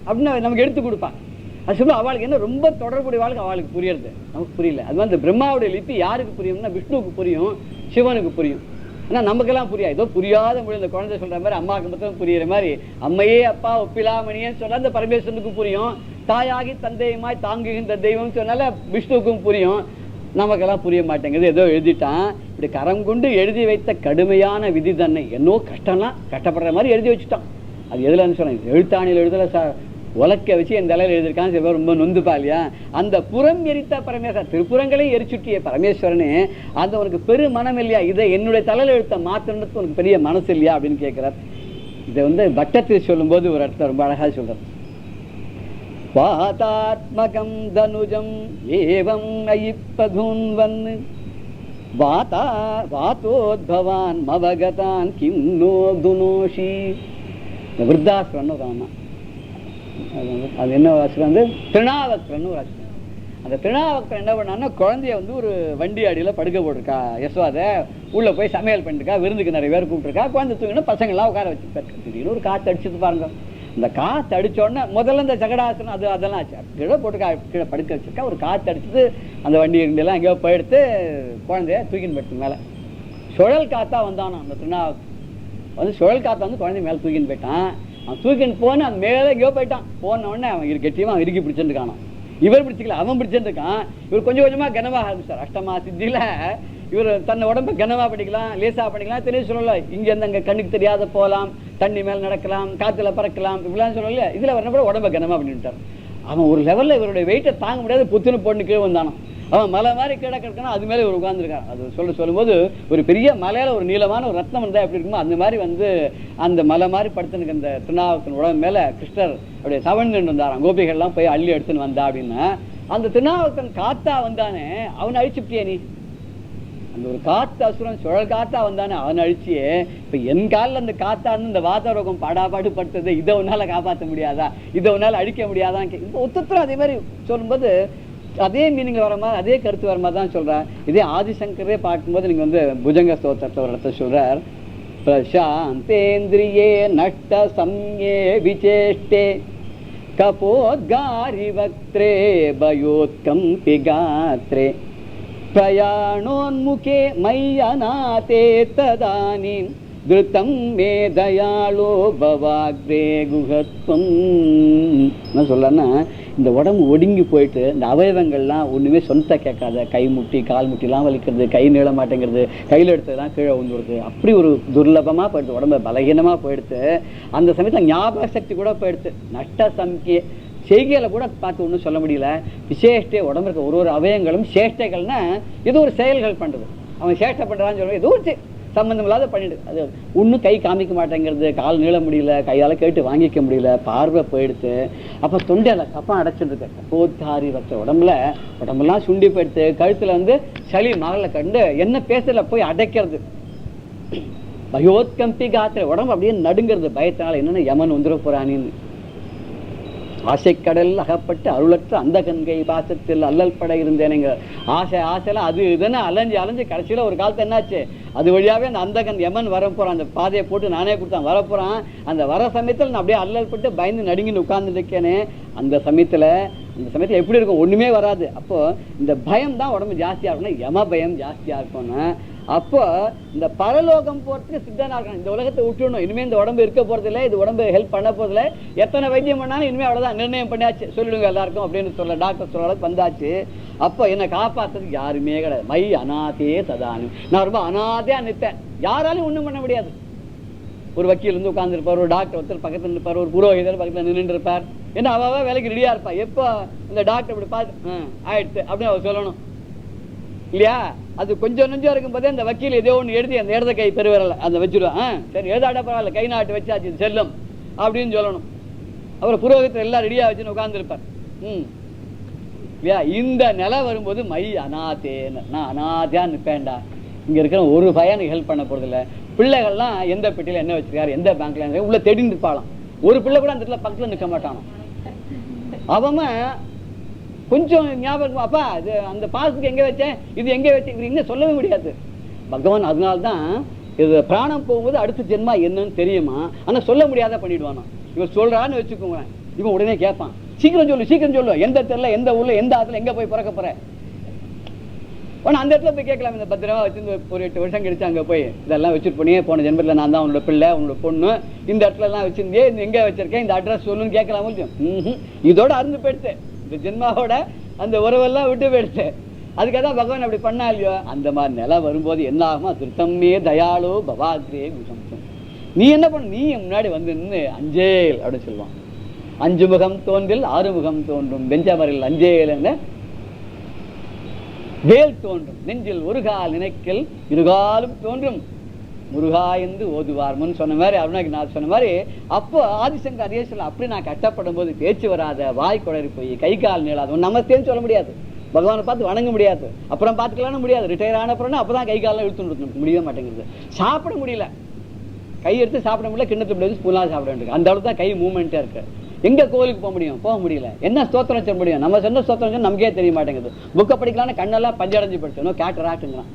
அப்படின்னு நமக்கு எடுத்து கொடுப்பான். அது சொல்லுவா. அவளுக்கு என்ன ரொம்ப தொடர்புடைய வாழ்க்கை அவளுக்கு புரியுறது, நமக்கு புரியல. அது மாதிரி இந்த பிரம்மாவுடைய லிபி யாருக்கு புரியும்னா விஷ்ணுவுக்கு புரியும், சிவனுக்கு புரியும். ஆனா நமக்கெல்லாம் புரியாது. ஏதோ புரியாத மொழி இந்த குழந்தை சொல்ற மாதிரி அம்மாவுக்கு மட்டும் புரியுற மாதிரி அம்மையே அப்பா ஒப்பிலாமணியன்னு சொன்னா அந்த பரமேஸ்வரனுக்கு புரியும். தாயாகி தந்தையுமாய் தாங்குகின்ற தெய்வம் சொன்னால விஷ்ணுவுக்கும் புரியும். நமக்கெல்லாம் புரிய மாட்டேங்குது. ஏதோ எழுதிட்டான். இப்படி கரம் கொண்டு எழுதி வைத்த கடுமையான விதி தன்னை, என்னோ கஷ்டம்லாம் கஷ்டப்படுற மாதிரி எழுதி வச்சுட்டான். அது எதுலன்னு சொன்னேன், எழுத்தாணியில் எழுதல சார், உலக்க வச்சு என் தலையில் எழுதியிருக்கான். சில பேர் ரொம்ப நொந்துப்பா இல்லையா? அந்த புறம் எரித்த பரமேஸ்வரன், திருப்புறங்களையும் எரிச்சுட்டிய பரமேஸ்வரனே, அந்த உனக்கு பெரு மனம் இல்லையா? இதை என்னுடைய தலையில் எழுத்த மாத்திரத்துக்கு உனக்கு பெரிய மனசு இல்லையா அப்படின்னு கேட்கிறார். இதை பட்டத்தில் சொல்லும் போது ஒரு இடத்துல ரொம்ப அழகா சொல்றார். வாதாத்மகம் தனுஜம் ஏவம் ஐப்பதுன்வன் வாத்தோத்பவான் மவகதான் கிம் நோ துனோஷி. இந்த விருத்தாசுரன்னு ஒரு அது என்ன வாசகம், திருநாவக்கரன்னு ஒரு வாசகம். அந்த திருநாவக்கரன் என்ன பண்ணான்னா குழந்தைய ஒரு வண்டி அடியில் படுக்க போட்டிருக்கா யசோதை. உள்ள போய் சமையல் பண்ணிருக்கா, விருந்துக்கு நிறைய பேர் கூப்பிட்டுருக்கா. குழந்தை தூங்கினா பசங்கள்லாம் உட்கார வச்சு திடீர்னு ஒரு காற்று அடிச்சுட்டு பாருங்க. இந்த காற்று அடிச்சோடனே முதல்ல இந்த சகடாசனம் அதெல்லாம் ஆச்சு, கீழே போட்டு கீழே படுக்க வச்சிருக்கா. ஒரு காற்று அடிச்சுட்டு அந்த வண்டி எல்லாம் எங்கேயோ போயிடுத்து குழந்தைய தூக்கின்னு போயிட்டு மேலே சுழல் காத்தா வந்தானோ. அந்த திருநாவுக்கு சுழல் காத்தா குழந்தை மேலே தூக்கின்னு போயிட்டான். அவன் தூக்கின்னு போன அந்த மேலே எங்கேயோ போயிட்டான். போன உடனே அவன் கெட்டியமா அவன் இறுக்கி பிடிச்சிருக்கானோ. இவர் பிடிச்சிக்கல, அவன் பிடிச்சிருக்கான். இவர் கொஞ்சம் கொஞ்சமா கனமாக ஆரம்பிச்சார். அஷ்டமா சித்தியில இவர் தன்னை உடம்பு கனமா பண்ணிக்கலாம், லேசா பண்ணிக்கலாம். தெரிய சொல்லல, இங்க இருந்து அங்க கண்ணுக்கு தெரியாத போகலாம், தண்ணி மேல நடக்கலாம், காத்துல பறக்கலாம், இப்படிலாம் சொல்லல. இதுல வரப்பட உடம்ப கனமா பண்ணிட்டார். அவன் ஒரு லெவல்ல இவருடைய வெயிட்டை தாங்க முடியாது, புத்துன்னு போட்டு கீழே வந்தானோ. அவன் மலை மாதிரி கீழே கிடக்கணும், அது மேலே ஒரு உட்கார்ந்துருக்கான். அது சொல்லும்போது ஒரு பெரிய மலையில ஒரு நீளமான ஒரு ரத்னம் இருந்தால் எப்படி இருக்குமோ அந்த மாதிரி அந்த மலை மாதிரி படுத்துனுக்கு அந்த திருநாவுக்கன் உடம்பு மேல கிருஷ்ணர் அப்படியே தவழ்ந்து வந்தாராம். கோபிகள்லாம் போய் அள்ளி எடுத்துன்னு வந்தா அப்படின்னா அந்த திருநாவுக்கன் காத்தா வந்தானே அவனை அழிச்சுட்டியே நீ. அந்த ஒரு காத்து அசுரன் சுழல் காத்தா வந்தானே அவன் அழிச்சியே. இப்ப என் காலில் அந்த காத்தா இருந்து இந்த வாதரோகம் பாடாபாடு படுத்தது, இதை உன்னால காப்பாற்ற முடியாதா, இதை உன்னால அழிக்க முடியாதான். இப்போ ஒத்துத்தரும் அதே மாதிரி சொல்லும்போது அதே மீனிங் வர மாதிரி அதே கருத்து வர மாதிரி தான் சொல்றார். இதே ஆதிசங்கரே பார்க்கும்போது நீங்க வந்து புஜங்க ஸ்தோத்திரத்தை ஒரு இடத்துல சொல்றார், பிரசாந்தேந்திரியே நஷ்ட சம்யே விசேஷ்டே கபோத்காரி வக்த்ரே பயோத்கம்பி காத்ரே பிரயாணோன்முகே மையநாதே ததானீம் திருத்தம் மே தயாளோ பவாக்ரே குஹத்வம். என்ன சொல்லன்னா, இந்த உடம்பு ஒடுங்கி போயிட்டு இந்த அவயவங்கள்லாம் ஒன்றுமே சொந்த கேட்காத, கை முட்டி கால் முட்டிலாம் வலிக்கிறது, கை நீள மாட்டேங்கிறது, கையில் எடுத்ததுலாம் கீழே விழுந்துருது, அப்படி ஒரு துர்லபமாக போயிடுது, உடம்பு பலகீனமாக போயிடுத்து. அந்த சமயத்தில் ஞாபக சக்தி கூட போயிடுத்து, நஷ்ட சம்கே செய்கைகளை கூட பார்த்து ஒன்றும் சொல்ல முடியல. விசேஷ்டே உடம்பு இருக்க ஒரு அவயங்களும் சேஷ்டைகள்னா ஏதோ ஒரு செயல்கள் பண்ணுறது, அவன் சேஷ்டை பண்ணுறான்னு சொல்லுவான், ஏதோ ஒரு சம்பந்தம் இல்லாத பண்ணிடு. அது ஒன்றும் கை காமிக்க மாட்டேங்கிறது, கால் நீள முடியல, கையால் கேட்டு வாங்கிக்க முடியல, பார்வை போயிடுத்து. அப்போ தொண்டையில் கப்பம் அடைச்சிருக்கு, போத்தாரி வச்ச உடம்பெல்லாம் சுண்டி போயிடுத்து. கழுத்தில் வந்து சளி மகளில் கண்டு என்ன பேசல போய் அடைக்கிறது. பயோத்கம்பி காத்திர உடம்பு அப்படியே நடுங்கிறது பயத்தினால, என்னென்ன யமன் வந்துட போறானின்னு. ஆசைக்கடல் அகப்பட்டு அருளற்ற அந்த கண்கை பாசத்தில் அல்லல் பட இருந்தேனுங்க. ஆசைலாம் அது இதுன்னு அலைஞ்சு கடைசியில் ஒரு காலத்து என்னாச்சு, அது வழியாவே அந்த அந்தகன் யமன் வர போறான், அந்த பாதையை போட்டு நானே கொடுத்தான் வரப்போறான். அந்த வர சமயத்தில் நான் அப்படியே அல்லல் பட்டு பயந்து நடுங்கின்னு உட்கார்ந்து இருக்கேனே. அந்த சமயத்தில் எப்படி இருக்கும், ஒண்ணுமே வராது. அப்போ இந்த பயம் தான் உடம்பு ஜாஸ்தியா இருக்கணும், யம பயம் ஜாஸ்தியா இருக்கும்னா. அப்போ இந்த பரலோகம் போறதுக்கு சித்தனா இருக்கணும். இந்த உலகத்தை விட்டுணும், இனிமே இந்த உடம்பு இருக்க போறது இல்லை, இது உடம்பு ஹெல்ப் பண்ண போறதில்ல, எத்தனை வைத்தியம் பண்ணாலும் இனிமே அவ்வளவுதான், நிர்ணயம் பண்ணியாச்சு, சொல்லிடுங்க எல்லாருக்கும் அப்படின்னு சொல்ல டாக்டர் சொல்ற அளவுக்கு வந்தாச்சு. அப்போ என்னை காப்பாற்றுறதுக்கு யாருமே கிடையாது. மை அநாதே ததானு, நான் ரொம்ப அநாதையா நிற்பேன், யாராலையும் ஒண்ணும் பண்ண முடியாது. ஒரு வக்கீல் வந்து உட்கார்ந்துருப்பார், ஒரு டாக்டர் ஒருத்தர் பக்கத்தில் இருப்பார், ஒரு புரோகிதர் பக்கத்தில் நின்று இருப்பார். ஏன்னா அவ வேலைக்கு ரெடியா இருப்பா. எப்போ இந்த டாக்டர் இப்படி பார்த்து ஆயிடுச்சு அப்படின்னு அவர் சொல்லணும் இல்லையா? அது கொஞ்சம் நெஞ்சம் இருக்கும் போதே அந்த வக்கீல் ஏதோ ஒன்று எழுதி அந்த இடத கை பெருவரல அந்த வச்சுடுவான். சரி எழுதாட பரவாயில்ல, கை நாட்டு வச்சாச்சு செல்லும் அப்படின்னு சொல்லணும். அப்புறம் புரோகிதர் எல்லாம் ரெடியா வச்சுன்னு உட்கார்ந்துருப்பார். இல்லையா? இந்த நிலை வரும்போது மை அநாதேன்னு, நான் அநாதையா நிற்பேன்டா, இங்க இருக்கிற ஒரு பையனுக்கு ஹெல்ப் பண்ண போறது இல்லை. பிள்ளைகள்லாம் எந்த பெட்டியில என்ன வச்சிருக்காரு, எந்த பேங்க்ல உள்ள தேடி நிற்பாளாம். ஒரு பிள்ளை கூட அந்த இடத்துல பக்கத்துல நிற்க மாட்டானோ. அவன் கொஞ்சம் ஞாபகம், அப்பா இது அந்த பாஸ்புக் எங்க வச்சேன், இது எங்க வச்சேன், இது எங்க சொல்லவே முடியாது. பகவான் அதனால்தான் இது பிராணம் போகும்போது அடுத்த ஜென்மா என்னன்னு தெரியுமா, ஆனா சொல்ல முடியாத பண்ணிடுவானா. இவன் சொல்றான்னு வச்சுக்கோங்க, இவன் உடனே கேட்பான், சீக்கிரம் சொல்லு, எந்த தெருல எந்த ஊர்ல எந்த ஆத்துல எங்க போய் பிறக்க போற. ஆனா அந்த இடத்துல போய் கேட்கலாம், இந்த பத்திரமா வச்சிருந்து ஒரு 8 வருஷம் கழிச்சு அங்க போய் இதெல்லாம் வச்சுட்டு போனியே, போன ஜென்மத்துல நான் தான் உன்னோட பிள்ளை உன்னோட பொண்ணு, இந்த இடத்துல எல்லாம் வச்சிருந்தே எங்க வச்சிருக்கேன், இந்த அட்ரஸ் சொல்லுன்னு கேட்கலாம். இதோட அருந்து போயிடுச்சு, இந்த ஜென்மாவோட அந்த உறவெல்லாம் விட்டு போயிடுச்சு. அதுக்காக தான் பகவான் அப்படி பண்ணா இல்லையோ. அந்த மாதிரி நிலை வரும்போது என்ன ஆகுமா, திருத்தம்மே தயாளோ பவாத்ரே குசம்சம். நீ என்ன பண்ண, நீ முன்னாடி வந்து நின்று அஞ்சேல் அப்படின்னு சொல்லுவான். 5 முகம் தோன்றில் 6 முகம் தோன்றும், பெஞ்சமரில் அஞ்சேல் என்ன வேல் தோன்றும், நெஞ்சில் ஒரு கால் நினைக்கில் இருகாலும் தோன்றும், முருகா என்று ஓதுவார் முன் சொன்ன மாதிரி அருணாக்கு சொன்ன மாதிரி. அப்போ ஆதிசங்கர் அதே சொல்ல, அப்படி நான் கஷ்டப்படும் போது பேச்சு வராத, வாய் குளறி போய் கை கால் நீளாத, நமஸ்தேன்னு சொல்ல முடியாது, பகவானை பார்த்து வணங்க முடியாது, அப்புறம் பார்த்துக்கலாம்னு முடியாது, ரிட்டையர் ஆன அப்புறம் அப்பதான் கை காலம் இழுத்து முடியவே மாட்டேங்குது, சாப்பிட முடியல, கை எடுத்து சாப்பிட முடியல, கிண்ணத்துல முடியாது, ஸ்பூனாக சாப்பிட வேண்டியது, அந்த அளவுக்கு தான் கை மூவ்மெண்ட்டா இருக்கு. எங்க கோவிலுக்கு போக முடியல, என்ன ஸ்தோத்திரம் சொல்ல முடியும், நம்ம சொன்ன ஸ்தோத்திரம் நமக்கே தெரிய மாட்டேங்குது. புக்கை படிக்கலாம்னு கண்ணெல்லாம் பஞ்சடைஞ்சு போயிடுச்சு, கேட்டராக்டுங்கிறான்,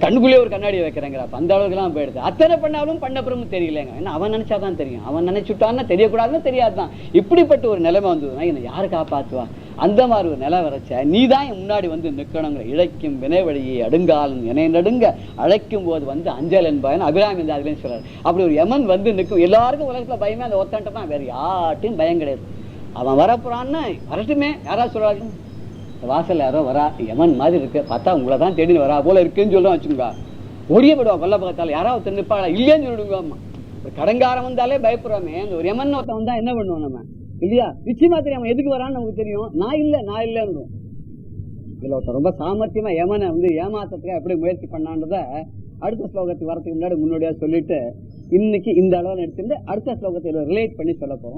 கண்ணுக்குள்ளே ஒரு கண்ணாடி வைக்கிறேங்கிறப்ப அந்த அளவுக்குலாம் போயிடுது. அத்தனை பண்ணாலும் பண்ணப்புறமும் தெரியலங்க, ஏன்னா அவன் நினைச்சாதான் தெரியும், அவன் நினைச்சுட்டான்னா தெரியக்கூடாதுன்னு தெரியாதுதான். இப்படிப்பட்ட ஒரு நிலைமை வந்ததுன்னா என்னை யாரு காப்பாற்றுவா, அந்த மாதிரி ஒரு நிலை வரைச்ச நீ தான் முன்னாடி வந்து நிற்கணுங்கிற. இழைக்கும் வினை வழியை அடுங்காலும் என நடுங்க அழைக்கும் போது வந்து அஞ்சல் என்பான் அபிராமி இந்த அதுலேயும் சொல்றாரு. அப்படி ஒரு யமன் வந்து நிற்கும். எல்லாருக்கும் உலகத்துல பயமே அந்த ஒத்தன்ட்டா, வேற யார்ட்டையும் பயம் கிடையாது. அவன் வரப்போறான்னு வரட்டுமே, யாராவது சொல்றாரு வாசல் யாரோ வரா, யமன் மாதிரி இருக்கு, பார்த்தா உங்களை தான் தேடின்னு வரா போல இருக்குன்னு சொல்லுவோம் வச்சுக்கோங்க, ஒடிய போடுவா கொல்ல பக்கத்தால, யாராவது நிற்பாளா இல்லையான்னு சொல்லிடுங்க. கடங்காரம் வந்தாலே பயப்படுறாமே, அந்த ஒரு யமன் ஒருத்தன் வந்தா என்ன பண்ணுவோம் நம்ம இல்லையா? நிச்சயமா தெரியும் எதுக்கு வரான்னு நமக்கு தெரியும், நான் இல்லைன்னு. இதுல ஒருத்தர் ரொம்ப சாமர்த்தியமா யமனை வந்து ஏமாத்தத்துக்கு எப்படி முயற்சி பண்ணான்றத அடுத்த ஸ்லோகத்துக்கு வரதுக்கு முன்னாடியா சொல்லிட்டு இன்னைக்கு இந்த அளவு எடுத்துட்டு அடுத்த ஸ்லோகத்தை ரிலேட் பண்ணி சொல்ல போறோம்.